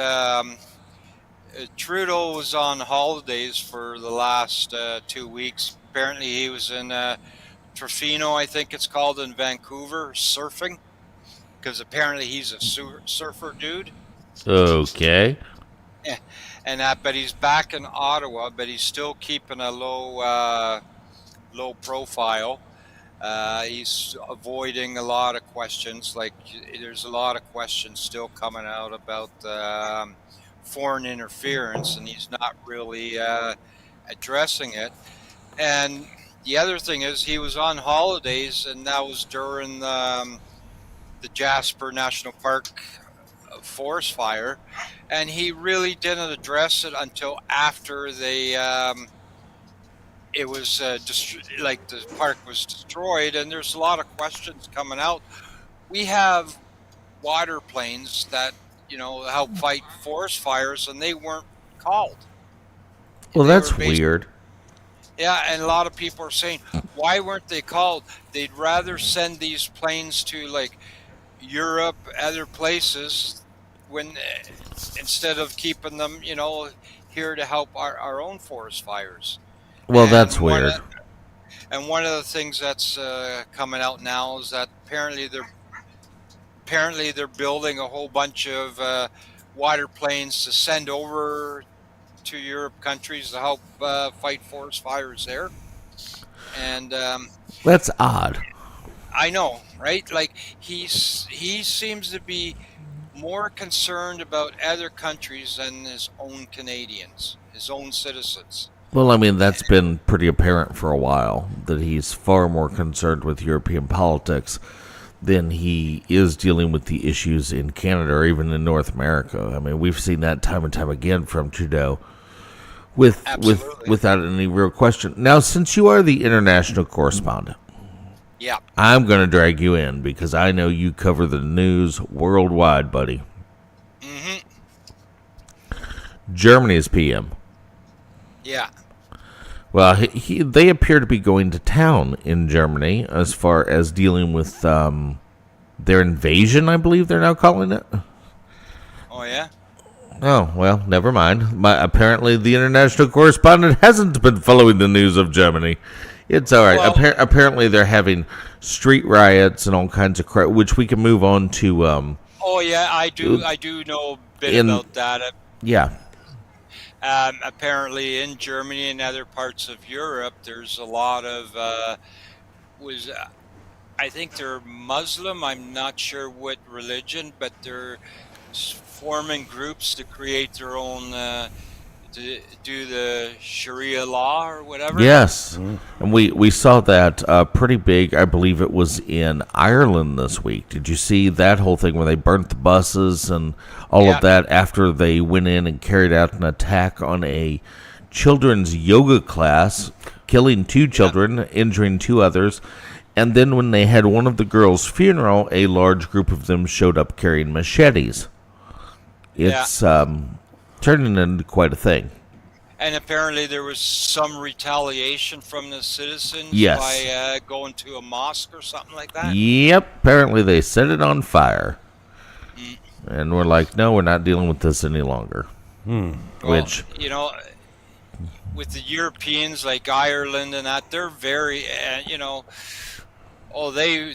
Trudeau was on holidays for the last 2 weeks. Apparently, he was in Trofino, I think it's called, in Vancouver, surfing, because apparently he's a surfer dude. Okay. Yeah, and that, but he's back in Ottawa, but he's still keeping a low profile. He's avoiding a lot of questions. Like there's a lot of questions still coming out about foreign interference, and he's not really addressing it. And the other thing is, he was on holidays, and that was during the Jasper National Park forest fire, and he really didn't address it until after it was like the park was destroyed. And there's a lot of questions coming out. We have water planes that help fight forest fires, and they weren't called. Well, They were that's based. weird. Yeah, and a lot of people are saying, why weren't they called? They'd rather send these planes to like Europe, other places, when instead of keeping them, here to help our own forest fires. Well, that's And one weird. of, and one of the things that's coming out now is that apparently they're building a whole bunch of water planes to send over to Europe countries to help fight forest fires there. And That's odd. I know, right? Like he seems to be more concerned about other countries than his own Canadians, his own citizens. Well, I mean, that's been pretty apparent for a while that he's far more concerned with European politics than he is dealing with the issues in Canada or even in North America. I mean, we've seen that time and time again from Trudeau Absolutely. without any real question. Now, since you are the international correspondent, Yeah. I'm going to drag you in because I know you cover the news worldwide, buddy. Hmm. Germany's PM. Yeah. Well, they appear to be going to town in Germany as far as dealing with their invasion, I believe they're now calling it. Oh yeah. Oh, well, never mind. Apparently, the international correspondent hasn't been following the news of Germany. It's all right. Well, Apparently, they're having street riots and all kinds of crap, which we can move on to. oh yeah. I do know a bit In about that. yeah, Apparently, in Germany and other parts of Europe, there's a lot of was I think they're Muslim. I'm not sure what religion, but they're forming groups to create their own to do the Sharia law or whatever. Yes, and we saw that pretty big. I believe it was in Ireland this week. Did you see that whole thing where they burnt the buses and all Yeah. of that after they went in and carried out an attack on a children's yoga class, killing 2 children, injuring 2 others, and then when they had one of the girls' funeral, a large group of them showed up carrying machetes. It's turning into quite a thing. And apparently there was some retaliation from the citizens Yes. by going to a mosque or something like that. Yep, apparently they set it on fire. And we're like, no, we're not dealing with this any longer. Well, Which, you know, with the Europeans like Ireland and that, they're very,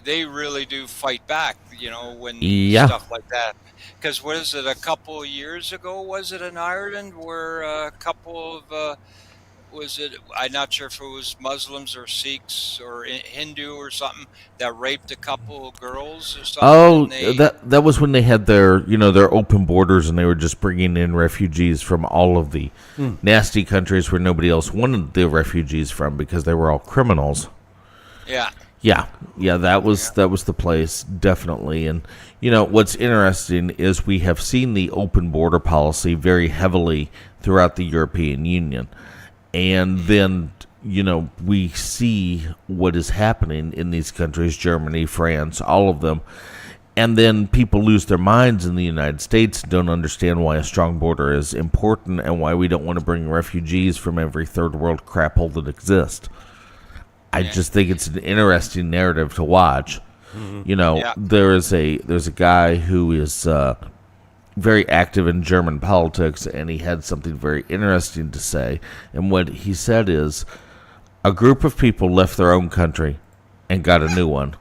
they really do fight back, when Yeah. stuff like that. Because what is it, a couple of years ago, was it in Ireland where a couple of, I'm not sure if it was Muslims or Sikhs or Hindu or something that raped a couple of girls or something? oh, and they, that was when they had their open borders and they were just bringing in refugees from all of the nasty countries where nobody else wanted the refugees from because they were all criminals. yeah. Yeah, that was the place, definitely. And what's interesting is we have seen the open border policy very heavily throughout the European Union, and then we see what is happening in these countries, Germany, France, all of them, and then people lose their minds in the United States and don't understand why a strong border is important and why we don't want to bring refugees from every third world crap hole that exists. I just think it's an interesting narrative to watch. Yeah. There's a guy who is very active in German politics, and he had something very interesting to say. And what he said is, a group of people left their own country and got a new one,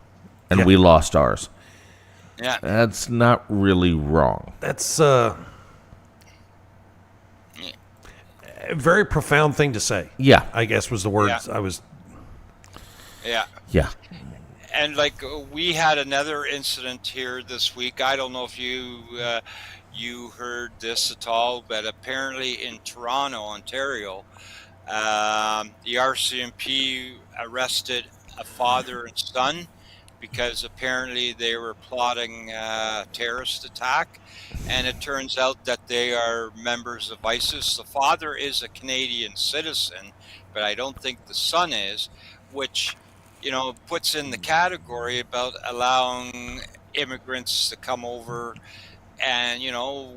and we lost ours. Yeah. That's not really wrong. That's a very profound thing to say. Yeah. I guess was the words Yeah. I was. Yeah. Yeah. And we had another incident here this week. I don't know if you heard this at all, but apparently in Toronto, Ontario, the RCMP arrested a father and son because apparently they were plotting a terrorist attack, and it turns out that they are members of ISIS. The father is a Canadian citizen, but I don't think the son is, which puts in the category about allowing immigrants to come over, and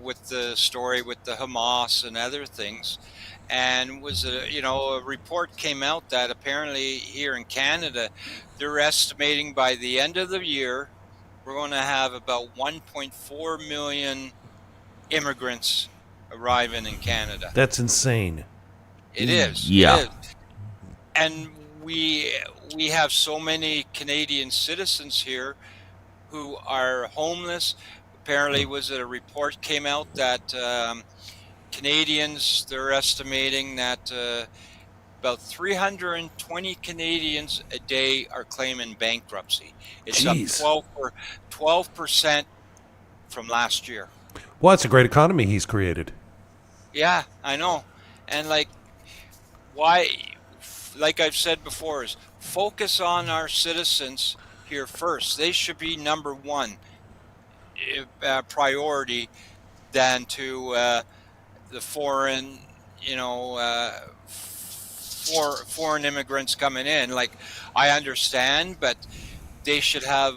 with the story with the Hamas and other things. And a report came out that apparently here in Canada, they're estimating by the end of the year, we're going to have about 1.4 million immigrants arriving in Canada. That's insane. It is. Yeah. It is. And we have so many Canadian citizens here who are homeless. Apparently, was it a report came out that Canadians, they're estimating that about 320 Canadians a day are claiming bankruptcy. It's Jeez. up 12% from last year. Well, it's a great economy he's created. Yeah, I know. And why, like I've said before, is focus on our citizens here first. They should be number one priority than to the foreign, foreign immigrants coming in. I understand, but they should have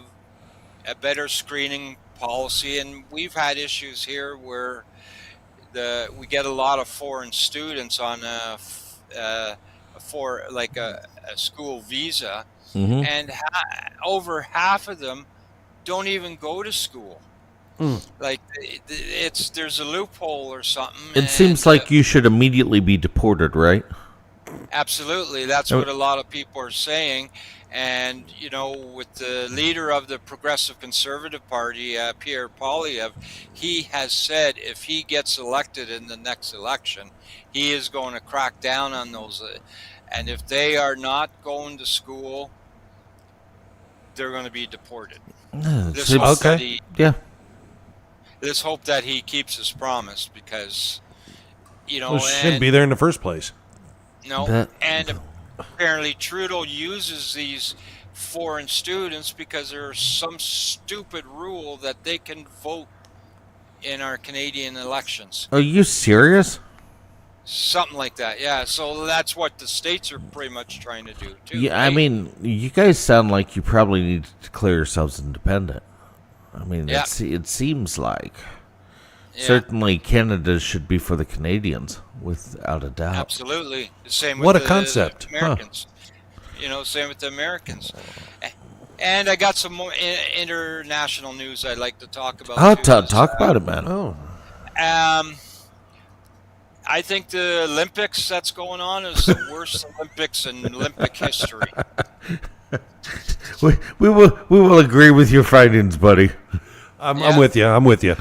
a better screening policy. And we've had issues here where we get a lot of foreign students on a school visa, and over half of them don't even go to school. There's a loophole or something. It seems like you should immediately be deported, right? Absolutely, that's what a lot of people are saying. And with the leader of the Progressive Conservative Party, Pierre Poilievre, he has said if he gets elected in the next election, he is going to crack down on those. And if they are not going to school, they're going to be deported. Let's hope that he keeps his promise, because You Well, know, it shouldn't and be there in the first place. no, That- and apparently Trudeau uses these foreign students because there's some stupid rule that they can vote in our Canadian elections. Are you serious? Something like that, yeah. So that's what the states are pretty much trying to do too. Yeah, I right? mean, you guys sound like you probably need to declare yourselves independent. I mean, Yeah. it seems like. Yeah, Certainly, Canada should be for the Canadians, without a doubt. absolutely. The same What with a the concept. Americans. You know, same with the Americans. And I got some more international news I'd like to talk about. Oh, too, is, talk about it, man. Oh, Um, I think the Olympics that's going on is the worst Olympics in Olympic history. We will agree with your findings, buddy. I'm Yeah. with you. I'm with you.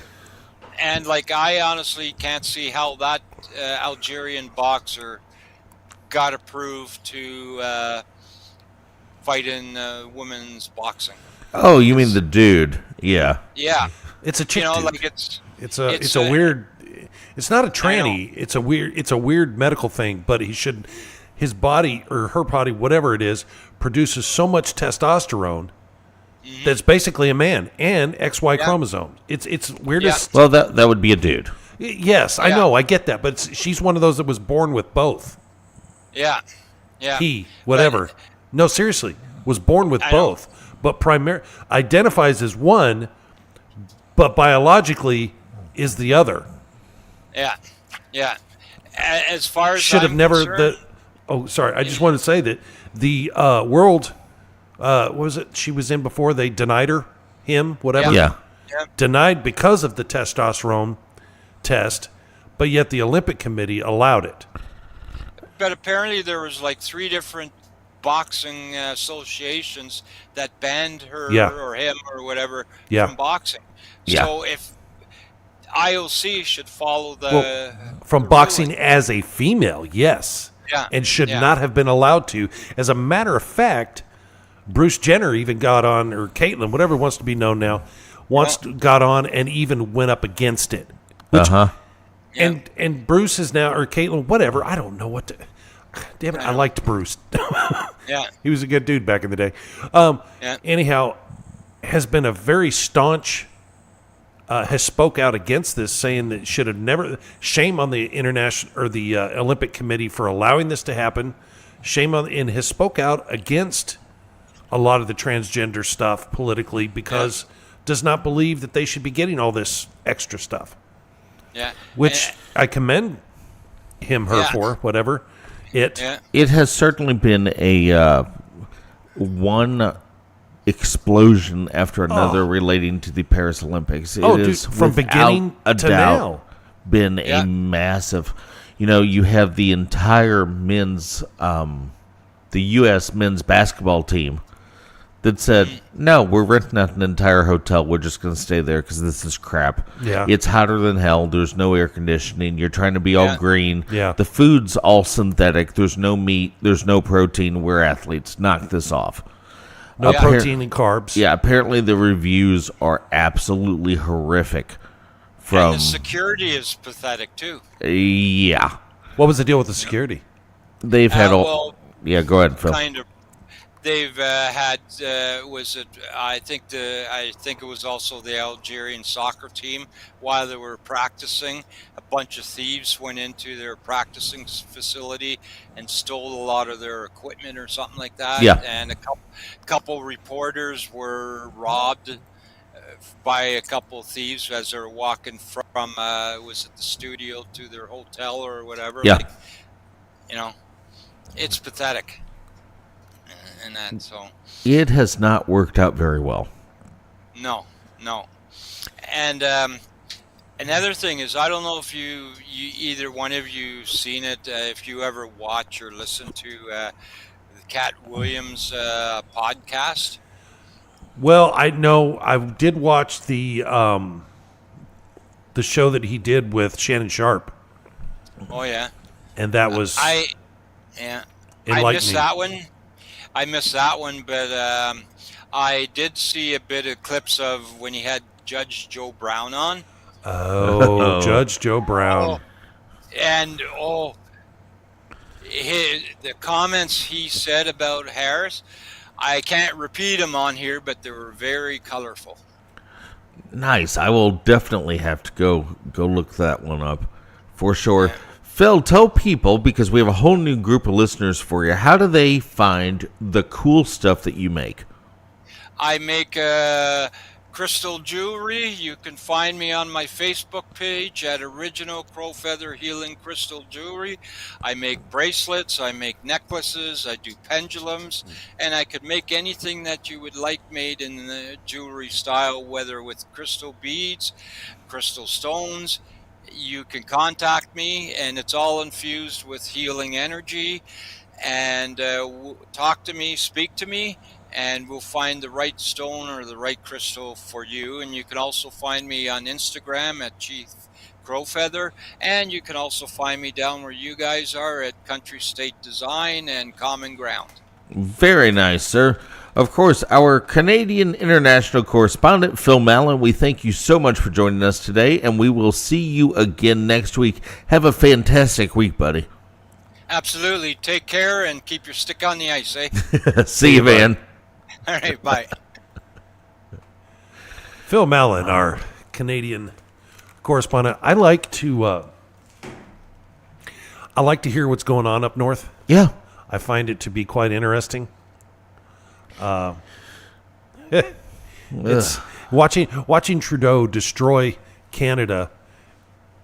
And like, I honestly can't see how that Algerian boxer got approved to fight in women's boxing. Oh, you mean the dude? Yeah. Yeah, It's a chick you know, dude. like It's it's a a- weird. It's not a I tranny. It's a weird medical thing. But his body or her body, whatever it is, produces so much testosterone that's basically a man and XY Yeah. chromosomes. It's weirdest. Well, that would be a dude. Yes, I Yeah. know. I get that. But she's one of those that was born with both. yeah, yeah. He, whatever. No, seriously, was born with I know. both, but identifies as one, but biologically is the other. Yeah, yeah. As far as Should have I'm never. concerned, Sorry. I just wanted to say that the world. What was it? She was in before they denied him, whatever. Yeah. yeah, Denied because of the testosterone test, but yet the Olympic Committee allowed it. but apparently there was like 3 different boxing associations that banned her Yeah. or him or whatever Yeah. from boxing. Yeah. So if IOC should follow the Well, from the boxing ruling. as a female, yes. Yeah, And should yeah. not have been allowed to. As a matter of fact, Bruce Jenner even got on, or Caitlyn, whatever wants to be known now, got on and even went up against it. Uh-huh. Yeah. And Bruce is now, or Caitlyn, whatever. I don't know what to. Damn it, I liked Bruce. Yeah, He was a good dude back in the day. Yeah. Anyhow, has been a very staunch. Has spoke out against this, saying that should have never. Shame on the international or the Olympic Committee for allowing this to happen. Shame on, and has spoke out against a lot of the transgender stuff politically because does not believe that they should be getting all this extra stuff. yeah. Which I commend her Yeah. for. Whatever. Yeah. It has certainly been a one explosion after another relating to the Paris Olympics. It Oh, dude, is from without beginning a to doubt now. been Yeah. a massive. You have the entire men's, the U.S. men's basketball team that said, "No, we're renting out an entire hotel. We're just going to stay there because this is crap. Yeah. It's hotter than hell. There's no air conditioning. You're trying to be all Yeah. green. Yeah. The food's all synthetic. There's no meat. There's no protein. We're athletes. Knock this off." No Yeah. protein and carbs. Yeah, apparently the reviews are absolutely horrific. And From the security is pathetic too. yeah, What was the deal with the security? they've had all. Well, Yeah, go ahead, Phil. kind of. They've had was it? I think it was also the Algerian soccer team. While they were practicing, a bunch of thieves went into their practicing facility and stole a lot of their equipment or something like that. Yeah. And a couple reporters were robbed by a couple of thieves as they're walking from was it the studio to their hotel or whatever. Yeah. Like, it's pathetic. And that, so It has not worked out very well. no. And another thing is, I don't know if you either one of you seen it, if you ever watch or listen to the Cat Williams podcast. Well, I know I did watch the show that he did with Shannon Sharp, Oh yeah, and that was I missed enlightening. that one. I missed that one, but I did see a bit of clips of when he had Judge Joe Brown on. Oh, Judge Joe Brown. And the comments he said about Harris, I can't repeat them on here, but they were very colorful. Nice. I will definitely have to go look that one up for sure. Yeah. Phil, tell people, because we have a whole new group of listeners for you, how do they find the cool stuff that you make? I make crystal jewelry. You can find me on my Facebook page at Original Crow Feather Healing Crystal Jewelry. I make bracelets, I make necklaces, I do pendulums, and I could make anything that you would like made in the jewelry style, whether with crystal beads, crystal stones. You can contact me, and it's all infused with healing energy. And talk to me, speak to me, and we'll find the right stone or the right crystal for you. And you can also find me on Instagram at Chief Crowfeather, and you can also find me down where you guys are at Country State Design and Common Ground. Very nice, sir. Of course, our Canadian international correspondent, Phil Mallon, we thank you so much for joining us today, and we will see you again next week. Have a fantastic week, buddy. Absolutely. Take care and keep your stick on the ice, eh? See you, man. All right, bye. Phil Mallon, our Canadian correspondent. I like to hear what's going on up north. Yeah. I find it to be quite interesting. It's watching Trudeau destroy Canada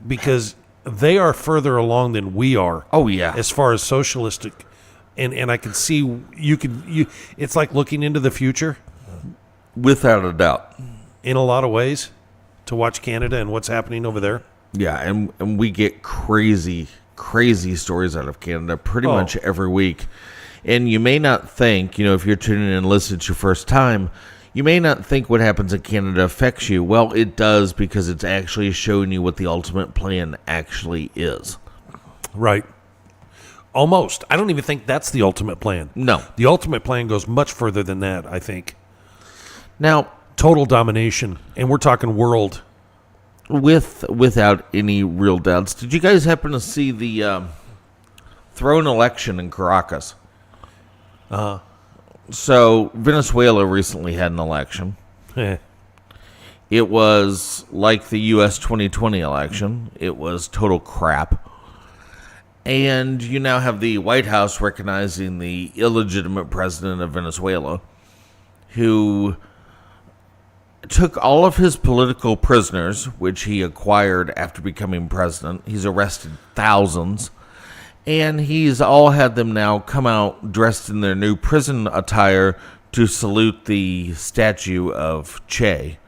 because they are further along than we are. Oh, yeah. As far as socialistic, and I can see you. It's like looking into the future Without a doubt. in a lot of ways to watch Canada and what's happening over there. Yeah, and we get crazy stories out of Canada pretty much every week. And you may not think, if you're tuning in and listening to your first time, you may not think what happens in Canada affects you. Well, it does, because it's actually showing you what the ultimate plan actually is. Right. Almost. I don't even think that's the ultimate plan. No. The ultimate plan goes much further than that, I think. Now, Total domination. And we're talking world. without any real doubts, did you guys happen to see the throne election in Caracas? So, Venezuela recently had an election. Eh. It was like the U.S. 2020 election. It was total crap. And you now have the White House recognizing the illegitimate president of Venezuela, who took all of his political prisoners, which he acquired after becoming president. He's arrested thousands. And he's all had them now come out dressed in their new prison attire to salute the statue of Che.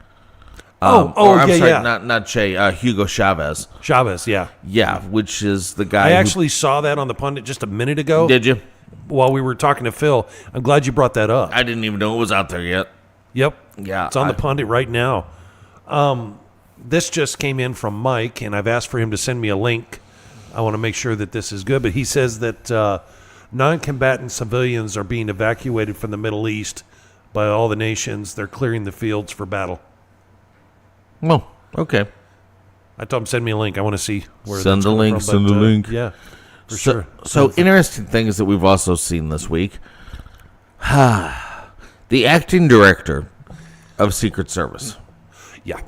Not Che, Hugo Chavez. Chavez, yeah. Yeah, which is the guy I actually saw that on the pundit just a minute ago. Did you? While we were talking to Phil. I'm glad you brought that up. I didn't even know it was out there yet. Yep. Yeah. It's on the pundit right now. This just came in from Mike, and I've asked for him to send me a link. I want to make sure that this is good. But he says that non-combatant civilians are being evacuated from the Middle East by all the nations. They're clearing the fields for battle. Oh, okay. I told him send me a link. I want to see where Send that's a coming link, from, send a link. Yeah, for sure. So interesting things that we've also seen this week. The acting director of Secret Service. Yeah.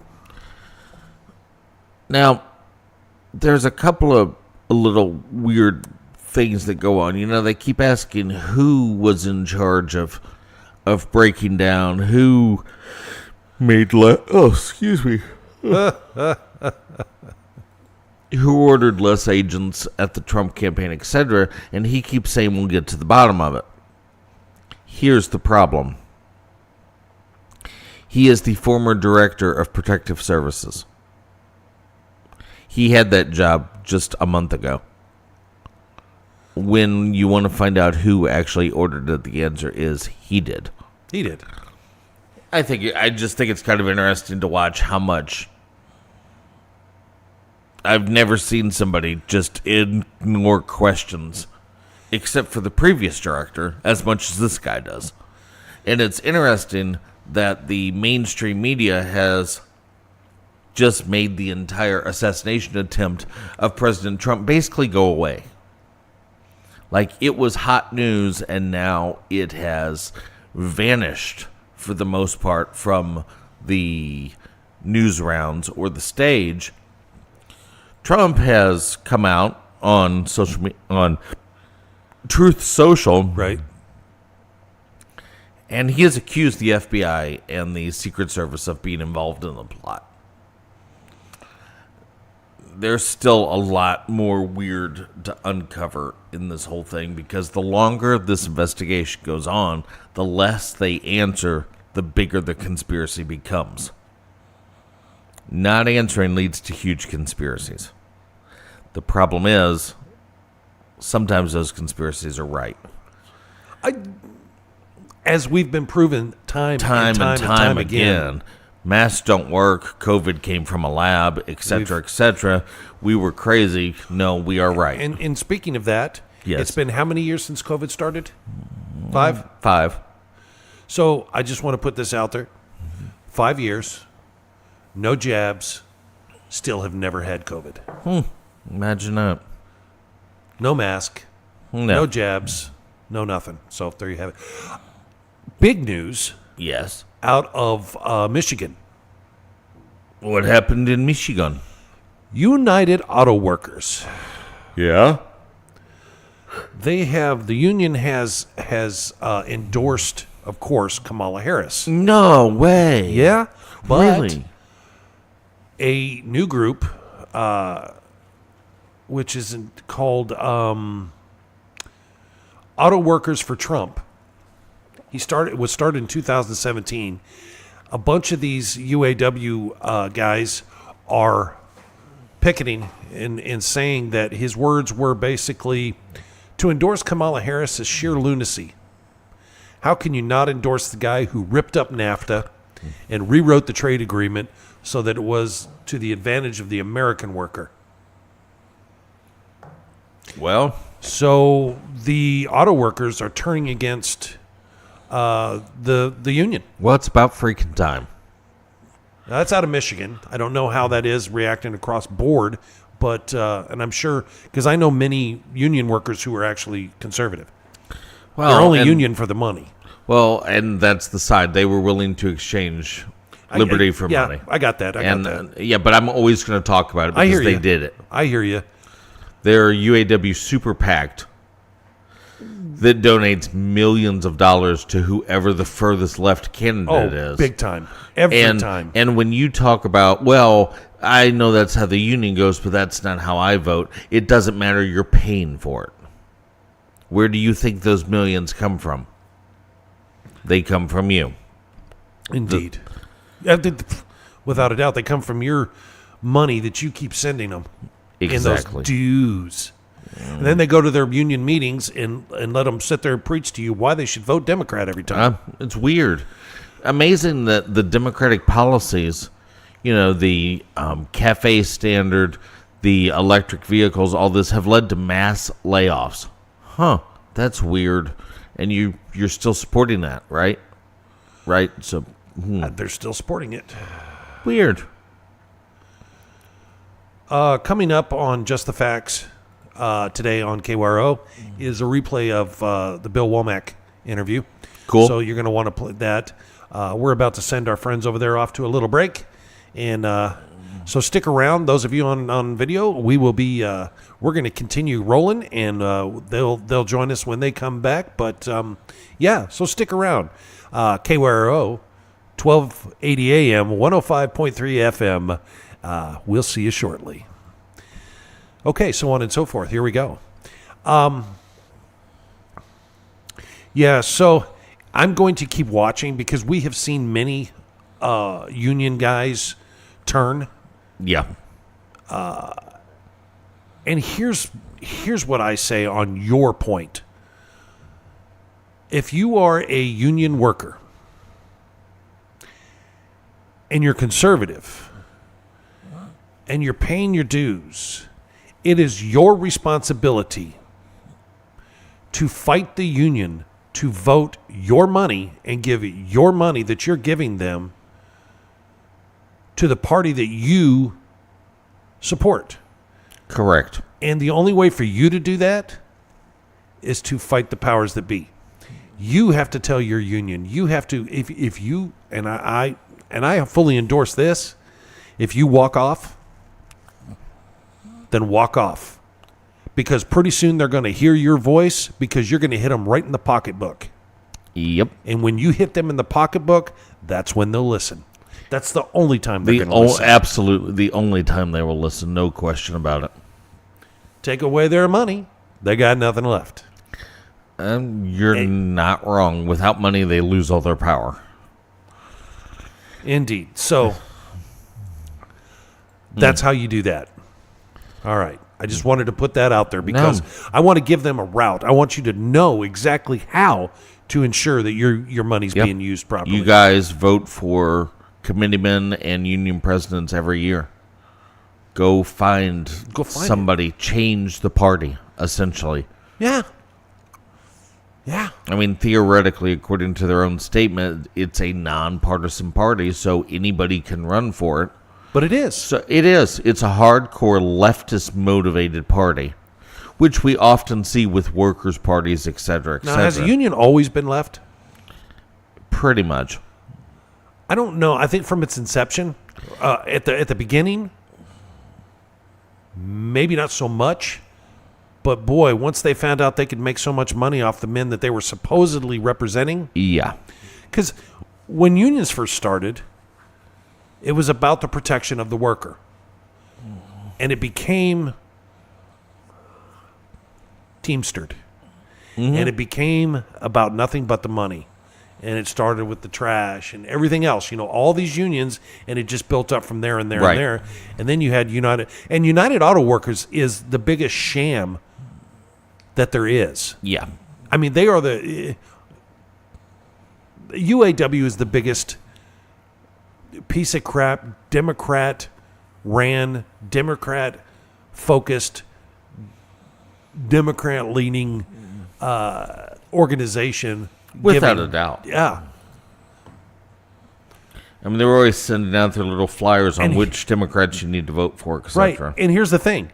Now, there's a couple of little weird things that go on. They keep asking who was in charge of breaking down, who made excuse me. Who ordered less agents at the Trump campaign, etc. And he keeps saying we'll get to the bottom of it. Here's the problem. He is the former director of Protective Services. He had that job just a month ago. When you want to find out who actually ordered it, the answer is he did. He did. I just think it's kind of interesting to watch how much. I've never seen somebody just ignore questions, except for the previous director, as much as this guy does. And it's interesting that the mainstream media has just made the entire assassination attempt of President Trump basically go away. Like, it was hot news, and now it has vanished for the most part from the news rounds or the stage. Trump has come out on on Truth Social, Right. and he has accused the FBI and the Secret Service of being involved in the plot. There's still a lot more weird to uncover in this whole thing, because the longer this investigation goes on, the less they answer, the bigger the conspiracy becomes. Not answering leads to huge conspiracies. The problem is, sometimes those conspiracies are right. As we've been proven time and time again. Masks don't work. COVID came from a lab, etc., etc. We were crazy. No, we are right. And speaking of that, Yes. it's been how many years since COVID started? 5? 5. So I just want to put this out there. 5 years, no jabs, still have never had COVID. Imagine that. No mask, No. no jabs, no nothing. So there you have it. Big news Yes. out of Michigan. What happened in Michigan? United Auto Workers. Yeah. The union has endorsed, of course, Kamala Harris. No way. Yeah, but Really? a new group, which is called Auto Workers for Trump. It was started in 2017. A bunch of these UAW guys are picketing and saying that his words were basically, to endorse Kamala Harris is sheer lunacy. How can you not endorse the guy who ripped up NAFTA and rewrote the trade agreement so that it was to the advantage of the American worker? Well, So the auto workers are turning against the union. it's about freaking time. Now, that's out of Michigan. I don't know how that is reacting across board, but and I'm sure, because I know many union workers who are actually conservative. Well, They're only and- union for the money. Well, and that's the side they were willing to exchange liberty for yeah, money. I got that. But I'm always going to talk about it I because hear they you. did it. I hear you. They're UAW Super PAC that donates millions of dollars to whoever the furthest left candidate is. Big time. Every time. And when you talk about, well, I know that's how the union goes, but that's not how I vote. It doesn't matter. You're paying for it. Where do you think those millions come from? They come from you. Indeed. Without a doubt, they come from your money that you keep sending them. In Exactly. those dues. And then they go to their union meetings and let them sit there and preach to you why they should vote Democrat every time. It's weird. Amazing that the Democratic policies, the cafe standard, the electric vehicles, all this have led to mass layoffs. Huh. That's weird. And you're still supporting that, right? Right? So, They're still supporting it. weird. Coming up on Just the Facts today on KYRO is a replay of the Bill Womack interview. Cool. So you're going to want to play that. We're about to send our friends over there off to a little break. And so stick around. Those of you on video, we will be, we're going to continue rolling, and they'll join us when they come back. But so stick around. KYRO, 1280 AM, 105.3 FM. We'll see you shortly. Okay, so on and so forth. Here we go. So I'm going to keep watching because we have seen many union guys turn. Yeah. And here's what I say on your point. If you are a union worker and you're conservative and you're paying your dues, it is your responsibility to fight the union to vote your money and give your money that you're giving them to the party that you support. Correct. And the only way for you to do that is to fight the powers that be. You have to tell your union. You have to, if you, and I fully endorse this, if you walk off, then walk off. Because pretty soon they're going to hear your voice because you're going to hit them right in the pocketbook. Yep. And when you hit them in the pocketbook, that's when they'll listen. That's the only time they're going to listen. Absolutely. The only time they will listen. No question about it. Take away their money, they got nothing left. You're not wrong. Without money, they lose all their power. Indeed. So that's how you do that. All right. I just wanted to put that out there because I want to give them a route. I want you to know exactly how to ensure that your money's being used properly. You guys vote for committeemen and union presidents every year. Go find somebody. Change the party, essentially. Yeah. Yeah. I mean, theoretically, according to their own statement, it's a nonpartisan party, so anybody can run for it. But it is. So it is. It's a hardcore leftist-motivated party, which we often see with workers' parties, et cetera, et Now, cetera. has the union always been left? Pretty much. I don't know. I think from its inception, at the beginning, maybe not so much. But boy, once they found out they could make so much money off the men that they were supposedly representing. Yeah. Because when unions first started, it was about the protection of the worker. And it became teamstered. And it became about nothing but the money. And it started with the trash and everything else. You know, all these unions, and it just built up from there and there and there. And then you had United. And United Auto Workers is the biggest sham that there is. Yeah. I mean, they are the UAW is the biggest piece of crap, Democrat-ran, Democrat-focused, Democrat-leaning organization. Without a doubt. Yeah. I mean, they were always sending out their little flyers on which Democrats you need to vote for, et cetera. Right. And here's the thing.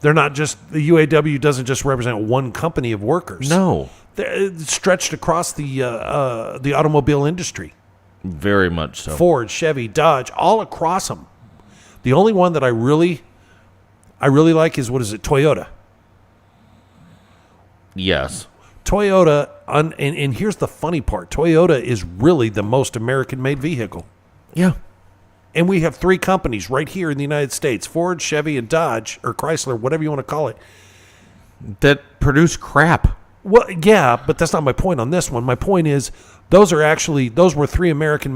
They're not just, the UAW doesn't just represent one company of workers. No. They're stretched across the automobile industry. Very much so. Ford, Chevy, Dodge, all across them. The only one that I really like is, what is it, Toyota. Yes. Toyota, and here's the funny part. Toyota is really the most American-made vehicle. Yeah. And we have three companies right here in the United States, Ford, Chevy, and Dodge, or Chrysler, whatever you want to call it. That produce crap. Well, yeah, but that's not my point on this one. My point is those were three American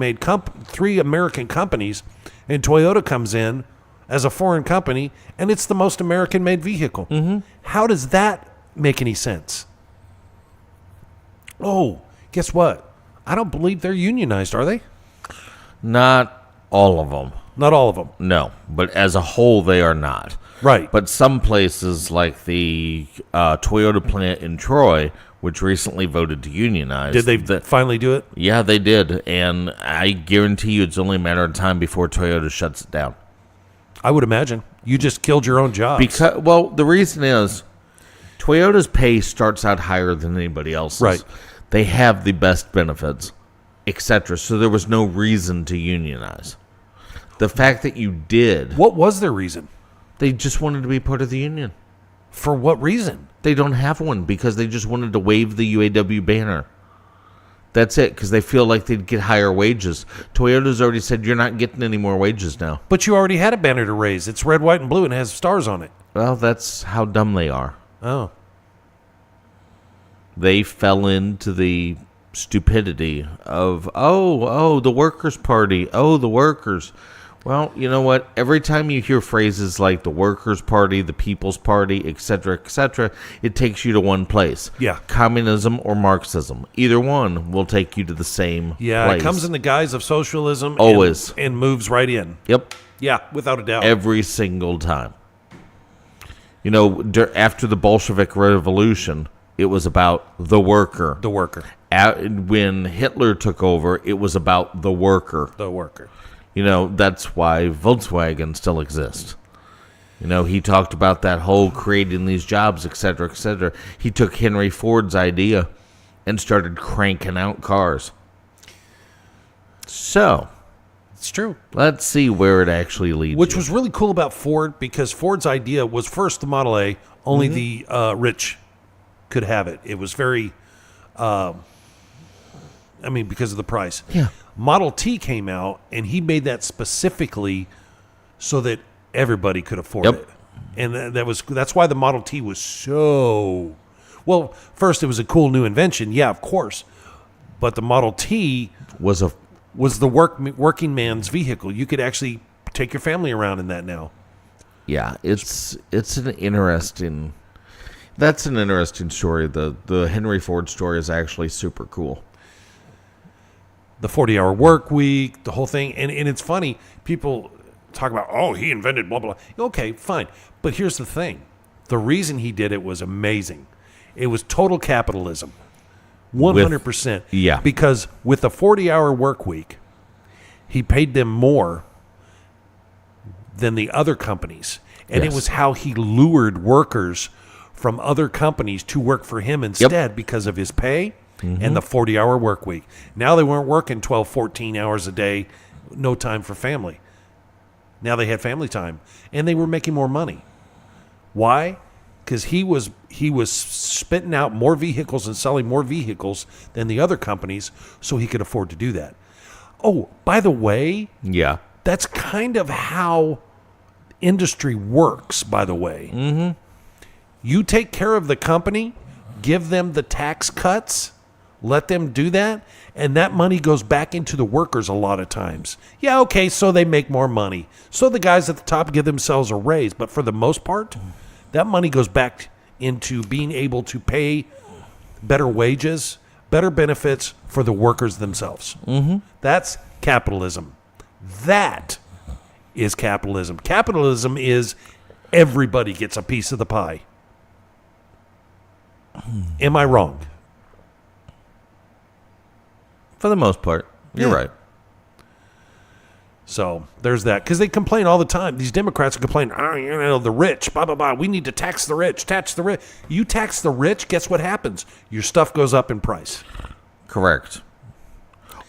companies, and Toyota comes in as a foreign company, and it's the most American-made vehicle. Mm-hmm. How does that make any sense? Oh, guess what? I don't believe they're unionized, are they? Not all of them. Not all of them. No, but as a whole, they are not. Right. But some places, like the Toyota plant in Troy, which recently voted to unionize. Did they finally do it? Yeah, they did. And I guarantee you it's only a matter of time before Toyota shuts it down. I would imagine. You just killed your own jobs. Because, well, the reason is Toyota's pay starts out higher than anybody else's. Right. They have the best benefits, etc. So there was no reason to unionize. The fact that you did... What was their reason? They just wanted to be part of the union. For what reason? They don't have one because they just wanted to wave the UAW banner. That's it, because they feel like they'd get higher wages. Toyota's already said you're not getting any more wages now. But you already had a banner to raise. It's red, white, and blue and has stars on it. Well, that's how dumb they are. Oh. They fell into the stupidity of, the Workers' Party, the workers. Well, you know what? Every time you hear phrases like the Workers' Party, the People's Party, etc., it takes you to one place. Yeah. Communism or Marxism. Either one will take you to the same place. It comes in the guise of socialism. Always. And moves right in. Yep. Yeah, without a doubt. Every single time. You know, after the Bolshevik Revolution, it was about the worker. The worker. When Hitler took over, it was about the worker. The worker. That's why Volkswagen still exists. He talked about that whole creating these jobs, et cetera, et cetera. He took Henry Ford's idea and started cranking out cars. So, It's true. let's see where it actually leads. Which was really cool about Ford, because Ford's idea was first the Model A, only the rich could have it. It was very, because of the price. Yeah. Model T came out, and he made that specifically so that everybody could afford Yep. it. And that's why the Model T was so... Well, first, it was a cool new invention. Yeah, of course. But the Model T was the working man's vehicle. You could actually take your family around in that now. Yeah, it's an interesting. That's an interesting story. The Henry Ford story is actually super cool. The 40-hour work week, the whole thing. And it's funny. People talk about, he invented blah, blah, blah. Okay, fine. But here's the thing. The reason he did it was amazing. It was total capitalism. 100%. Yeah. Because with the 40-hour work week, he paid them more than the other companies. And Yes. it was how he lured workers from other companies to work for him instead because of his pay and the 40-hour work week. Now they weren't working 12, 14 hours a day, no time for family. Now they had family time, and they were making more money. Why? Because he was spitting out more vehicles and selling more vehicles than the other companies, so he could afford to do that. Oh, by the way, Yeah. that's kind of how industry works, by the way. Mm-hmm. You take care of the company, give them the tax cuts, let them do that, and that money goes back into the workers a lot of times. Yeah, okay, so they make more money. So the guys at the top give themselves a raise, but for the most part, that money goes back into being able to pay better wages, better benefits for the workers themselves. Mm-hmm. That's capitalism. That is capitalism. Capitalism is everybody gets a piece of the pie. Am I wrong? For the most part, you're Yeah. right. So there's that. Because they complain all the time. These Democrats complain, the rich, blah, blah, blah. We need to tax the rich, tax the rich. You tax the rich, guess what happens? Your stuff goes up in price. Correct.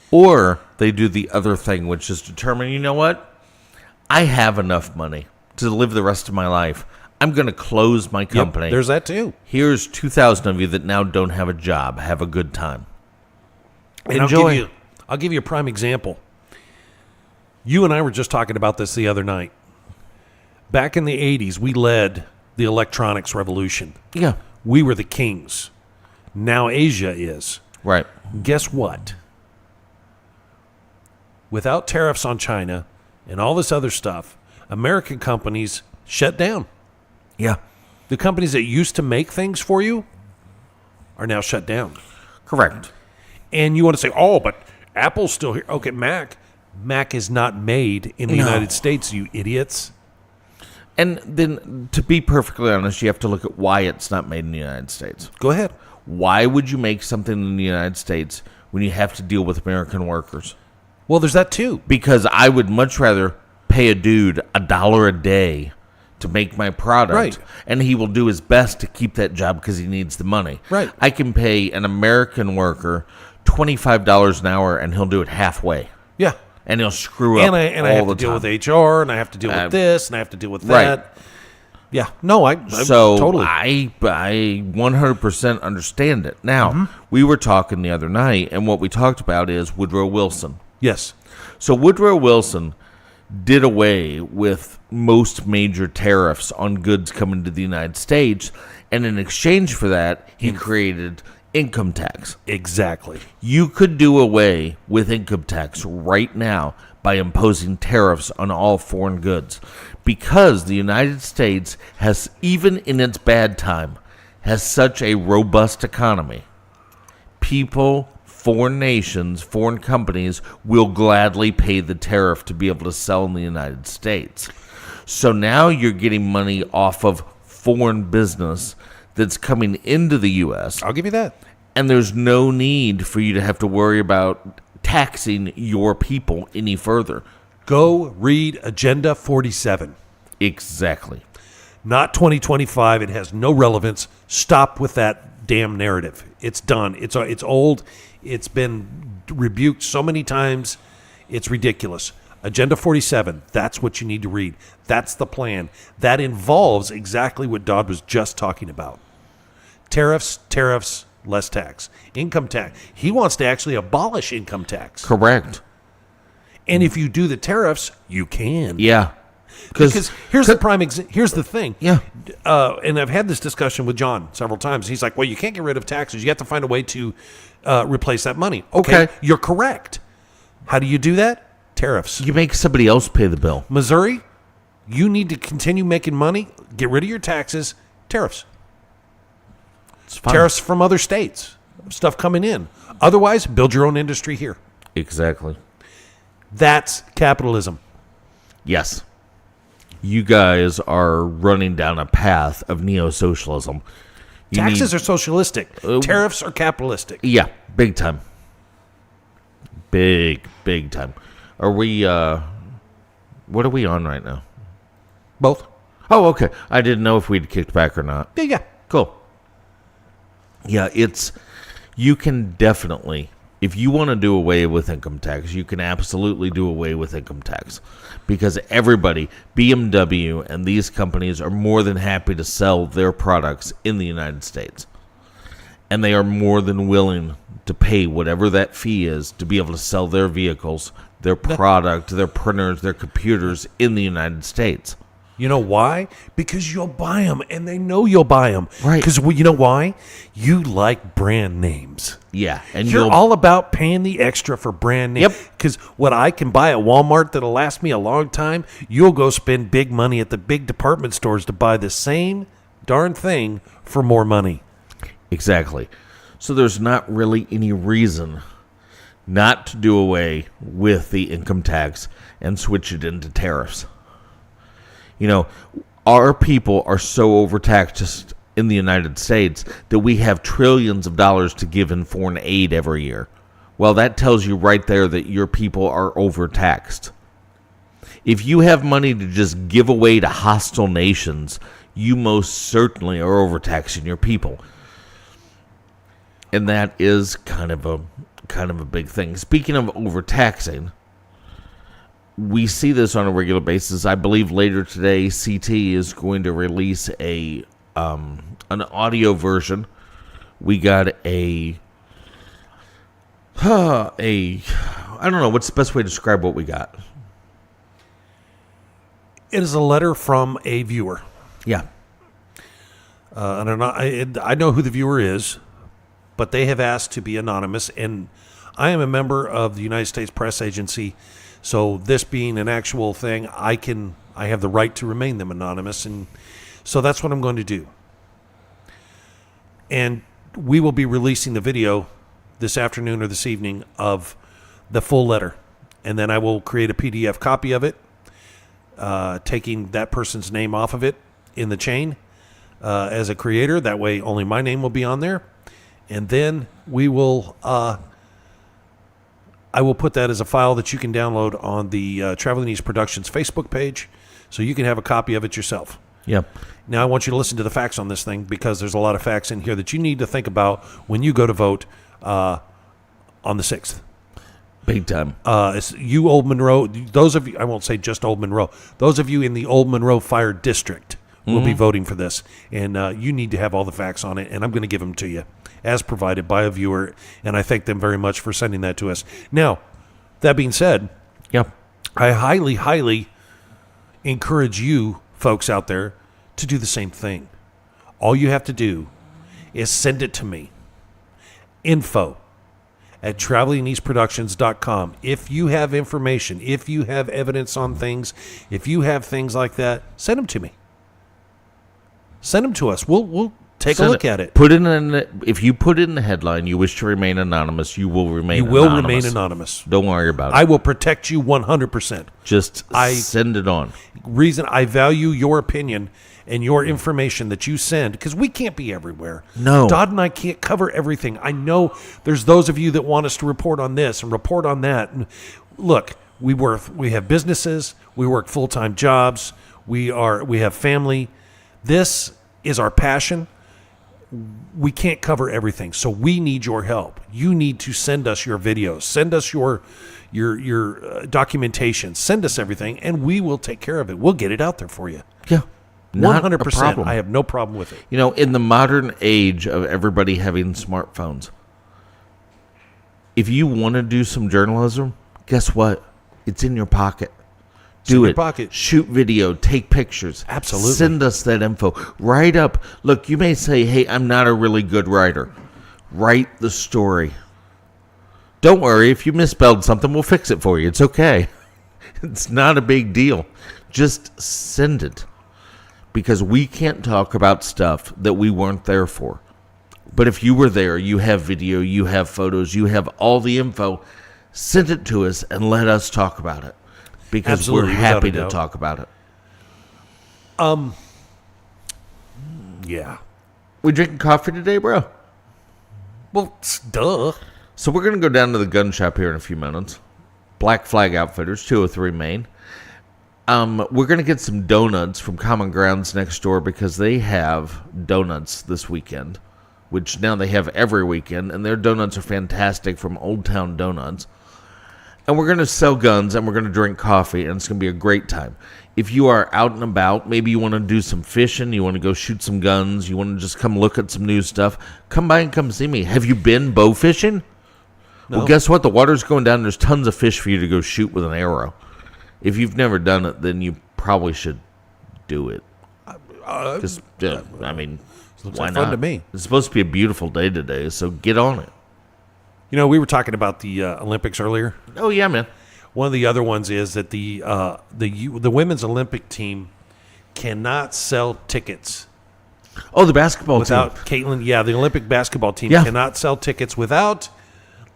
Or they do the other thing, which is determine, you know what? I have enough money to live the rest of my life. I'm going to close my company. Yep, there's that too. Here's 2,000 of you that now don't have a job. Have a good time. And Enjoy. I'll give you a prime example. You and I were just talking about this the other night. Back in the 80s, we led the electronics revolution. Yeah. We were the kings. Now Asia is. Right. Guess what? Without tariffs on China and all this other stuff, American companies shut down. Yeah. The companies that used to make things for you are now shut down. Correct. And you want to say, but Apple's still here. Okay, Mac is not made in the No. United States, you idiots. And then, to be perfectly honest, you have to look at why it's not made in the United States. Go ahead. Why would you make something in the United States when you have to deal with American workers? Well, there's that too. Because I would much rather pay a dude $1 a day to make my product, Right. and he will do his best to keep that job because he needs the money. Right. I can pay an American worker $25 an hour, and he'll do it halfway, Yeah. and he'll screw up And I have all to the deal time. with HR, and I have to deal with this, and I have to deal with Right. that. Yeah. No, I So totally. I 100% understand it. Now, we were talking the other night, and what we talked about is Woodrow Wilson. Yes. So Woodrow Wilson did away with most major tariffs on goods coming to the United States, and in exchange for that, he created income tax. Exactly. You could do away with income tax right now by imposing tariffs on all foreign goods, because the United States has, even in its bad time, has such a robust economy. People, foreign nations, foreign companies will gladly pay the tariff to be able to sell in the United States. So now you're getting money off of foreign business that's coming into the U.S., I'll give you that. and there's no need for you to have to worry about taxing your people any further. Go read Agenda 47. Exactly. Not 2025. It has no relevance. Stop with that damn narrative. It's done. It's old. It's been rebuked so many times. It's ridiculous. Agenda 47, that's what you need to read. That's the plan. That involves exactly what Dodd was just talking about. Tariffs, less tax. Income tax. He wants to actually abolish income tax. Correct. And if you do the tariffs, you can. Yeah. Because here's the thing. Yeah. And I've had this discussion with John several times. He's like, well, you can't get rid of taxes. You have to find a way to replace that money. Okay. You're correct. How do you do that? Tariffs. You make somebody else pay the bill. Missouri, you need to continue making money. Get rid of your taxes. Tariffs. It's fine. Tariffs from other states. Stuff coming in. Otherwise, build your own industry here. Exactly. That's capitalism. Yes. You guys are running down a path of neo-socialism. Taxes are socialistic. Tariffs are capitalistic. Yeah, big time. Big time. Are we, what are we on right now? Both. Oh, okay. I didn't know if we'd kicked back or not. Yeah. Cool. Yeah, you can definitely, if you want to do away with income tax, you can absolutely do away with income tax. Because everybody, BMW and these companies are more than happy to sell their products in the United States. And they are more than willing to pay whatever that fee is to be able to sell their vehicles, their product, their printers, their computers in the United States. You know why? Because you'll buy them, and they know you'll buy them. Right. Because you know why? You like brand names. Yeah. And You're all about paying the extra for brand names. Yep. Because what I can buy at Walmart that'll last me a long time, you'll go spend big money at the big department stores to buy the same darn thing for more money. Exactly. So there's not really any reason not to do away with the income tax and switch it into tariffs. You know, our people are so overtaxed just in the United States that we have trillions of dollars to give in foreign aid every year. Well, that tells you right there that your people are overtaxed. If you have money to just give away to hostile nations, you most certainly are overtaxing your people. And that is kind of a big thing. Speaking of overtaxing, we see this on a regular basis. I believe later today, CT is going to release an audio version. We got I don't know, what's the best way to describe what we got? It is a letter from a viewer. Yeah. I know who the viewer is, but they have asked to be anonymous, and I am a member of the United States Press Agency. So this being an actual thing, I have the right to remain them anonymous, and so that's what I'm going to do. And we will be releasing the video this afternoon or this evening of the full letter, and then I will create a PDF copy of it, taking that person's name off of it in the chain as a creator. That way, only my name will be on there, and then we will. I will put that as a file that you can download on the Traveling East Productions Facebook page, so you can have a copy of it yourself. Yep. Now, I want you to listen to the facts on this thing, because there's a lot of facts in here that you need to think about when you go to vote on the 6th. Big time. You, Old Monroe, those of you, I won't say just Old Monroe, those of you in the Old Monroe Fire District will be voting for this, and you need to have all the facts on it, and I'm going to give them to you as provided by a viewer, and I thank them very much for sending that to us. Now, that being said, Yep. I highly, highly encourage you folks out there to do the same thing. All you have to do is send it to me. info@travelingeastproductions.com. If you have information, if you have evidence on things, if you have things like that, send them to me. Send them to us. We'll take a look at it. If you put it in the headline, you wish to remain anonymous, you will remain You will remain anonymous. Don't worry about it. I will protect you 100%. Just send it on. Reason I value your opinion and your information that you send, because we can't be everywhere. No. Dodd and I can't cover everything. I know there's those of you that want us to report on this and report on that. And look, We have businesses. We work full-time jobs. We have family. This is our passion. We can't cover everything, so we need your help. You need to send us your videos, send us your documentation, send us everything, and we will take care of it. We'll get it out there for you. Yeah. Not 100%. a problem. I have no problem with it. You know, in the modern age of everybody having smartphones, if you want to do some journalism, guess what? It's in your pocket. Do in your it. pocket. Shoot video. Take pictures. Absolutely. Send us that info. Write up. Look, you may say, hey, I'm not a really good writer. Write the story. Don't worry. If you misspelled something, we'll fix it for you. It's okay. It's not a big deal. Just send it. Because we can't talk about stuff that we weren't there for. But if you were there, you have video, you have photos, you have all the info, send it to us and let us talk about it. Because Absolutely, we're without happy a to doubt. talk about it. Yeah. We drinking coffee today, bro? Well, duh. So we're going to go down to the gun shop here in a few minutes. Black Flag Outfitters, 203 Main. We're going to get some donuts from Common Grounds next door because they have donuts this weekend, which now they have every weekend, and their donuts are fantastic from Old Town Donuts. And we're going to sell guns, and we're going to drink coffee, and it's going to be a great time. If you are out and about, maybe you want to do some fishing, you want to go shoot some guns, you want to just come look at some new stuff, come by and come see me. Have you been bow fishing? No. Well, guess what? The water's going down. There's tons of fish for you to go shoot with an arrow. If you've never done it, then you probably should do it. Because, I mean, looks why like not? fun to me. It's supposed to be a beautiful day today, so get on it. You know, we were talking about the Olympics earlier. Oh, yeah, man. One of the other ones is that the women's Olympic team cannot sell tickets Oh, the basketball without team. Caitlin. Yeah, the Olympic basketball team Yeah. cannot sell tickets without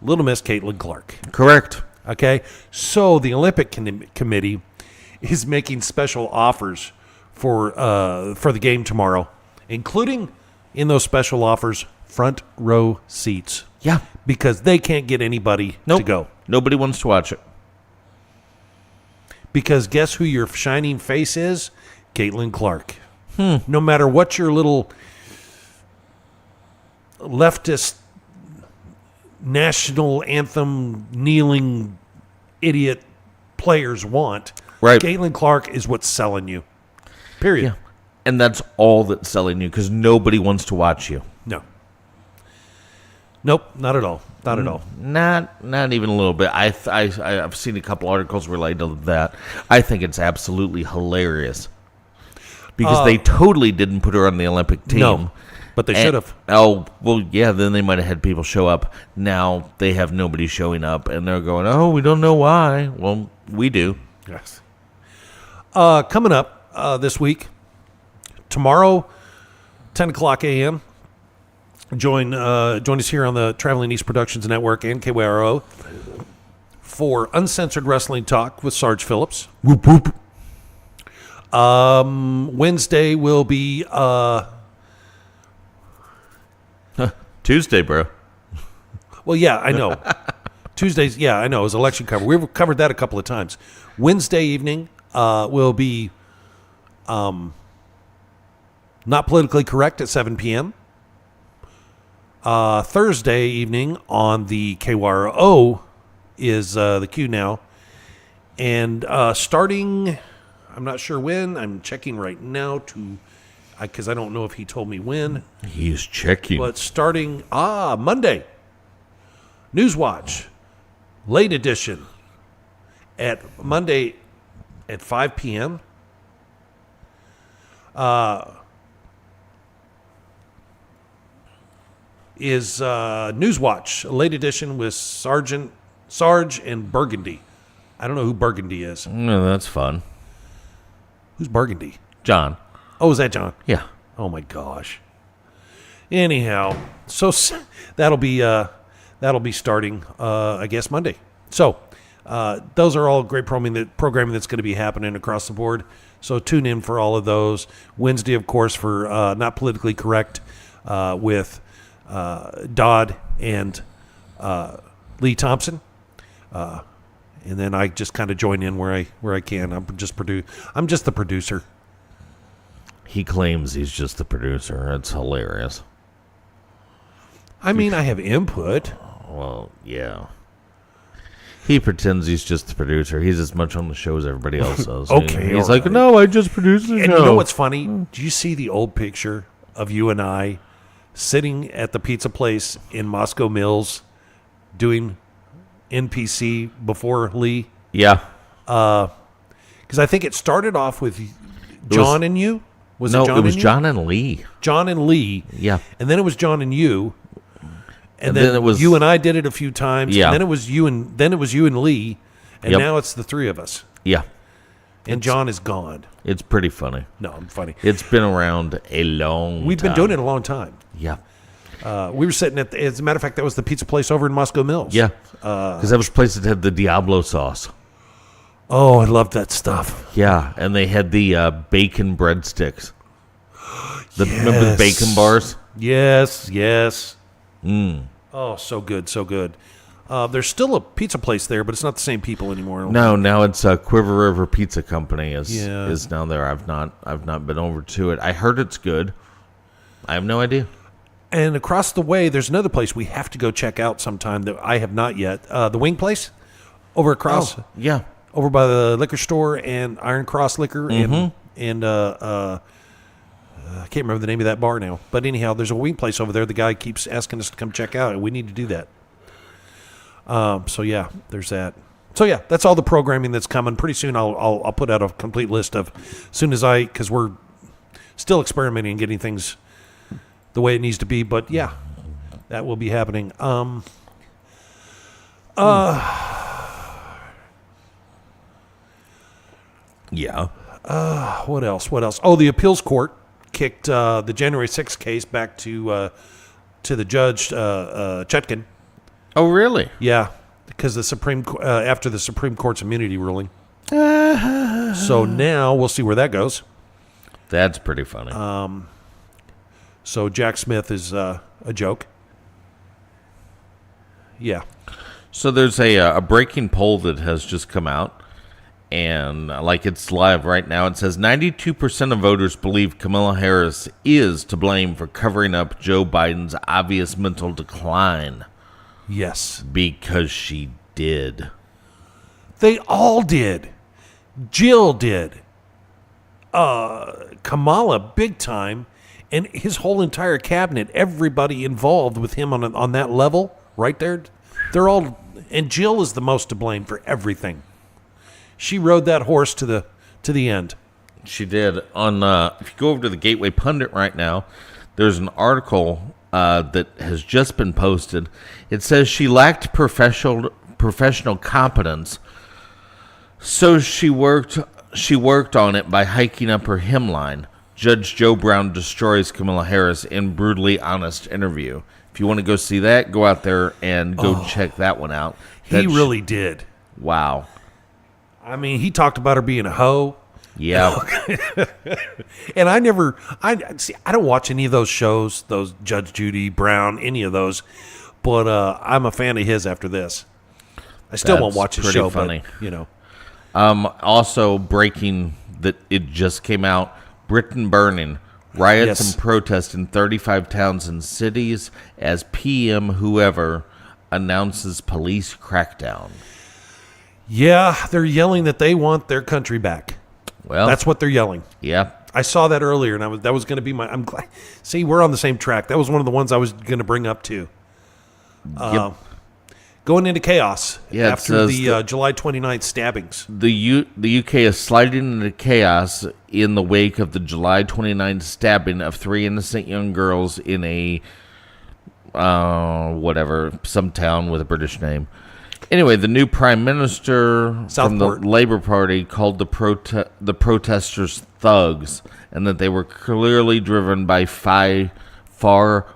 Little Miss Caitlin Clark. Correct. Okay, so the Olympic Committee is making special offers for the game tomorrow, including in those special offers front row seats. Yeah. Because they can't get anybody Nope. to go. Nobody wants to watch it. Because guess who your shining face is? Caitlin Clark. No matter what your little leftist national anthem kneeling idiot players want, Right. Caitlin Clark is what's selling you. Period. Yeah. And that's all that's selling you because nobody wants to watch you. No. Nope, not at all. Not at all. Not even a little bit. I've seen a couple articles related to that. I think it's absolutely hilarious because they totally didn't put her on the Olympic team. No, but they should have. Oh, well, yeah, then they might have had people show up. Now they have nobody showing up, and they're going, oh, we don't know why. Well, we do. Yes. Coming up this week, tomorrow, 10 o'clock a.m., join us here on the Traveling East Productions Network and KYRO for Uncensored Wrestling Talk with Sarge Phillips. Whoop, whoop. Wednesday will be Tuesday, bro. well, yeah, I know. Tuesdays, yeah, I know. It was election cover. We've covered that a couple of times. Wednesday evening will be Not Politically Correct at 7 p.m. Thursday evening on the KYRO is the queue now. And starting, I'm not sure when. I'm checking right now because I don't know if he told me when. He's checking. But starting, Monday, Newswatch, late edition, Monday at 5 p.m. Is Newswatch, a late edition with Sarge and Burgundy. I don't know who Burgundy is. No, that's fun. Who's Burgundy? John. Oh, is that John? Yeah. Oh my gosh. Anyhow, so that'll be starting, I guess, Monday. So those are all great programming that's going to be happening across the board. So tune in for all of those. Wednesday, of course, for Not Politically Correct with Dodd and Lee Thompson. and then I just kind of join in where I can. I'm just the producer. He claims he's just the producer. It's hilarious. I mean, I have input. Well, yeah. He pretends he's just the producer. He's as much on the show as everybody else does. Okay, He's all like, right. no, I just produced the show. And you know what's funny? Do you see the old picture of you and I sitting at the pizza place in Moscow Mills doing NPC before Lee? Yeah. Because I think it started off with John and you. Was no, it John it was and you? John and Lee. John and Lee. Yeah. And then it was John and you. And then then it was you and I did it a few times. Yeah. And then it was you and Lee. And Yep. now it's the three of us. Yeah. And John is gone. It's pretty funny. No, I'm funny. It's been around a long We've been doing it a long time. Yeah. We were sitting at, as a matter of fact, that was the pizza place over in Moscow Mills. Yeah. Because that was a place that had the Diablo sauce. Oh, I love that stuff. Yeah. And they had the bacon breadsticks. Remember the Yes. bacon bars? Yes. Oh, so good, so good. There's still a pizza place there, but it's not the same people anymore. No, now it's Quiver River Pizza Company Yeah. is now there. I've not been over to it. I heard it's good. I have no idea. And across the way, there's another place we have to go check out sometime that I have not yet. The Wing Place, over across, Yeah. over by the liquor store and Iron Cross Liquor, and I can't remember the name of that bar now. But anyhow, there's a wing place over there. The guy keeps asking us to come check out, and we need to do that. So yeah, there's that. So yeah, that's all the programming that's coming. Pretty soon, I'll put out a complete list of, soon as because we're still experimenting and getting things the way it needs to be. But yeah, that will be happening. Yeah. What else? Oh, the appeals court kicked the January 6th case back to the judge Chutkin. Oh, really? Yeah, because after the Supreme Court's immunity ruling. So now we'll see where that goes. That's pretty funny. So Jack Smith is a joke. Yeah. So there's a breaking poll that has just come out, and like it's live right now. It says 92% of voters believe Kamala Harris is to blame for covering up Joe Biden's obvious mental decline. Yes. Because she did. They all did. Jill did. Kamala, big time. And his whole entire cabinet, everybody involved with him on that level, right there, they're all... And Jill is the most to blame for everything. She rode that horse to the end. She did. If you go over to the Gateway Pundit right now, there's an article that has just been posted. It says she lacked professional competence, so she worked on it by hiking up her hemline. Judge Joe Brown destroys Kamala Harris in brutally honest interview. If you want to go see that, go out there and go check that one out. He really did. Wow. I mean, he talked about her being a hoe. Yeah. And I don't watch any of those shows, those Judge Judy Brown, any of those. But I'm a fan of his after this. I still won't That's watch his pretty show, funny. but, you know. Also breaking that it just came out, Britain burning. Riots Yes. and protests in 35 towns and cities as PM whoever announces police crackdown. Yeah, they're yelling that they want their country back. Well, That's what they're yelling. yeah. I saw that earlier, and that was going to be I'm glad. See, we're on the same track. That was one of the ones I was going to bring up too. Yep. Going into chaos Yeah, it after says the July 29th stabbings. The UK is sliding into chaos in the wake of the July 29th stabbing of 3 innocent young girls in a some town with a British name. Anyway, the new prime minister from the Southport. Labour Party called the protesters thugs, and that they were clearly driven by far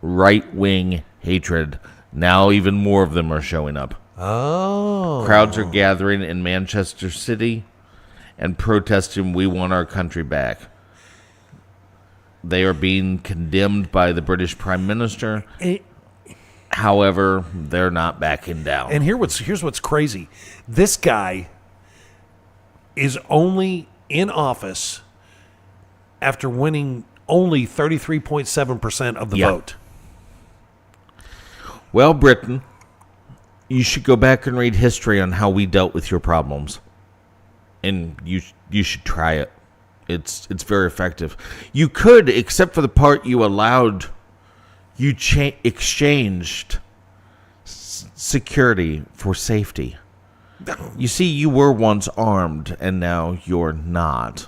right-wing hatred. Now even more of them are showing up. Oh. Crowds are gathering in Manchester City and protesting, "We want our country back." They are being condemned by the British Prime Minister. However, they're not backing down. And here's what's crazy. This guy is only in office after winning only 33.7% of the vote. Well, Britain, you should go back and read history on how we dealt with your problems. And you should try it. It's very effective. You could, except for the part you allowed, you exchanged security for safety. You see, you were once armed, and now you're not.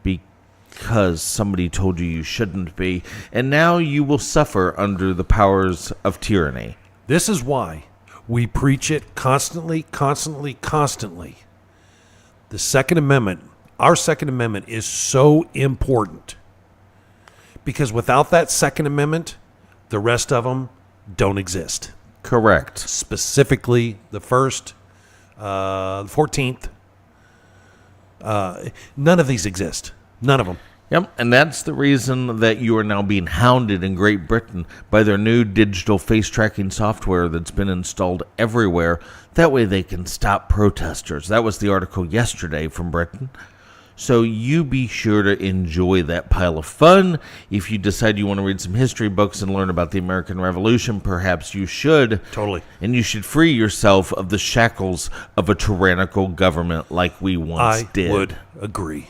Because somebody told you shouldn't be. And now you will suffer under the powers of tyranny. This is why we preach it constantly, constantly, constantly. The Second Amendment, our Second Amendment, is so important. Because without that Second Amendment, the rest of them don't exist. Correct. Specifically, the first, the 14th. None of these exist. None of them. Yep, and that's the reason that you are now being hounded in Great Britain by their new digital face tracking software that's been installed everywhere. That way they can stop protesters. That was the article yesterday from Britain. So you be sure to enjoy that pile of fun. If you decide you want to read some history books and learn about the American Revolution, perhaps you should. Totally. And you should free yourself of the shackles of a tyrannical government like we once did. I would agree.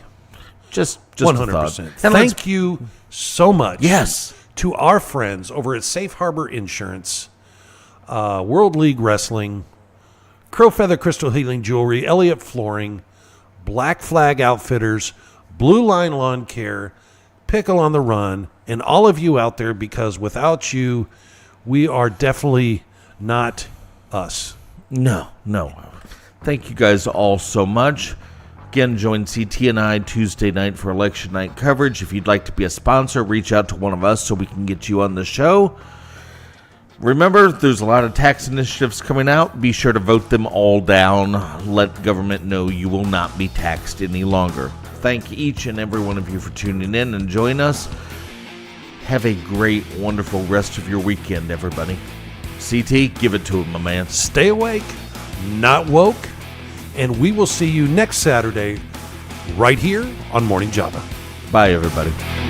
Just 100%. And Thank you so much. Yes. To our friends over at Safe Harbor Insurance, World League Wrestling, Crow Feather Crystal Healing Jewelry, Elliott Flooring, Black Flag Outfitters, Blue Line Lawn Care, Pickle on the Run, and all of you out there, because without you, we are definitely not us. No. Thank you guys all so much. Again, join CT and I Tuesday night for election night coverage. If you'd like to be a sponsor, reach out to one of us so we can get you on the show. Remember, there's a lot of tax initiatives coming out. Be sure to vote them all down. Let the government know you will not be taxed any longer. Thank each and every one of you for tuning in and joining us. Have a great, wonderful rest of your weekend, everybody. CT, give it to him, my man. Stay awake, not woke, and we will see you next Saturday right here on Morning Java. Bye, everybody.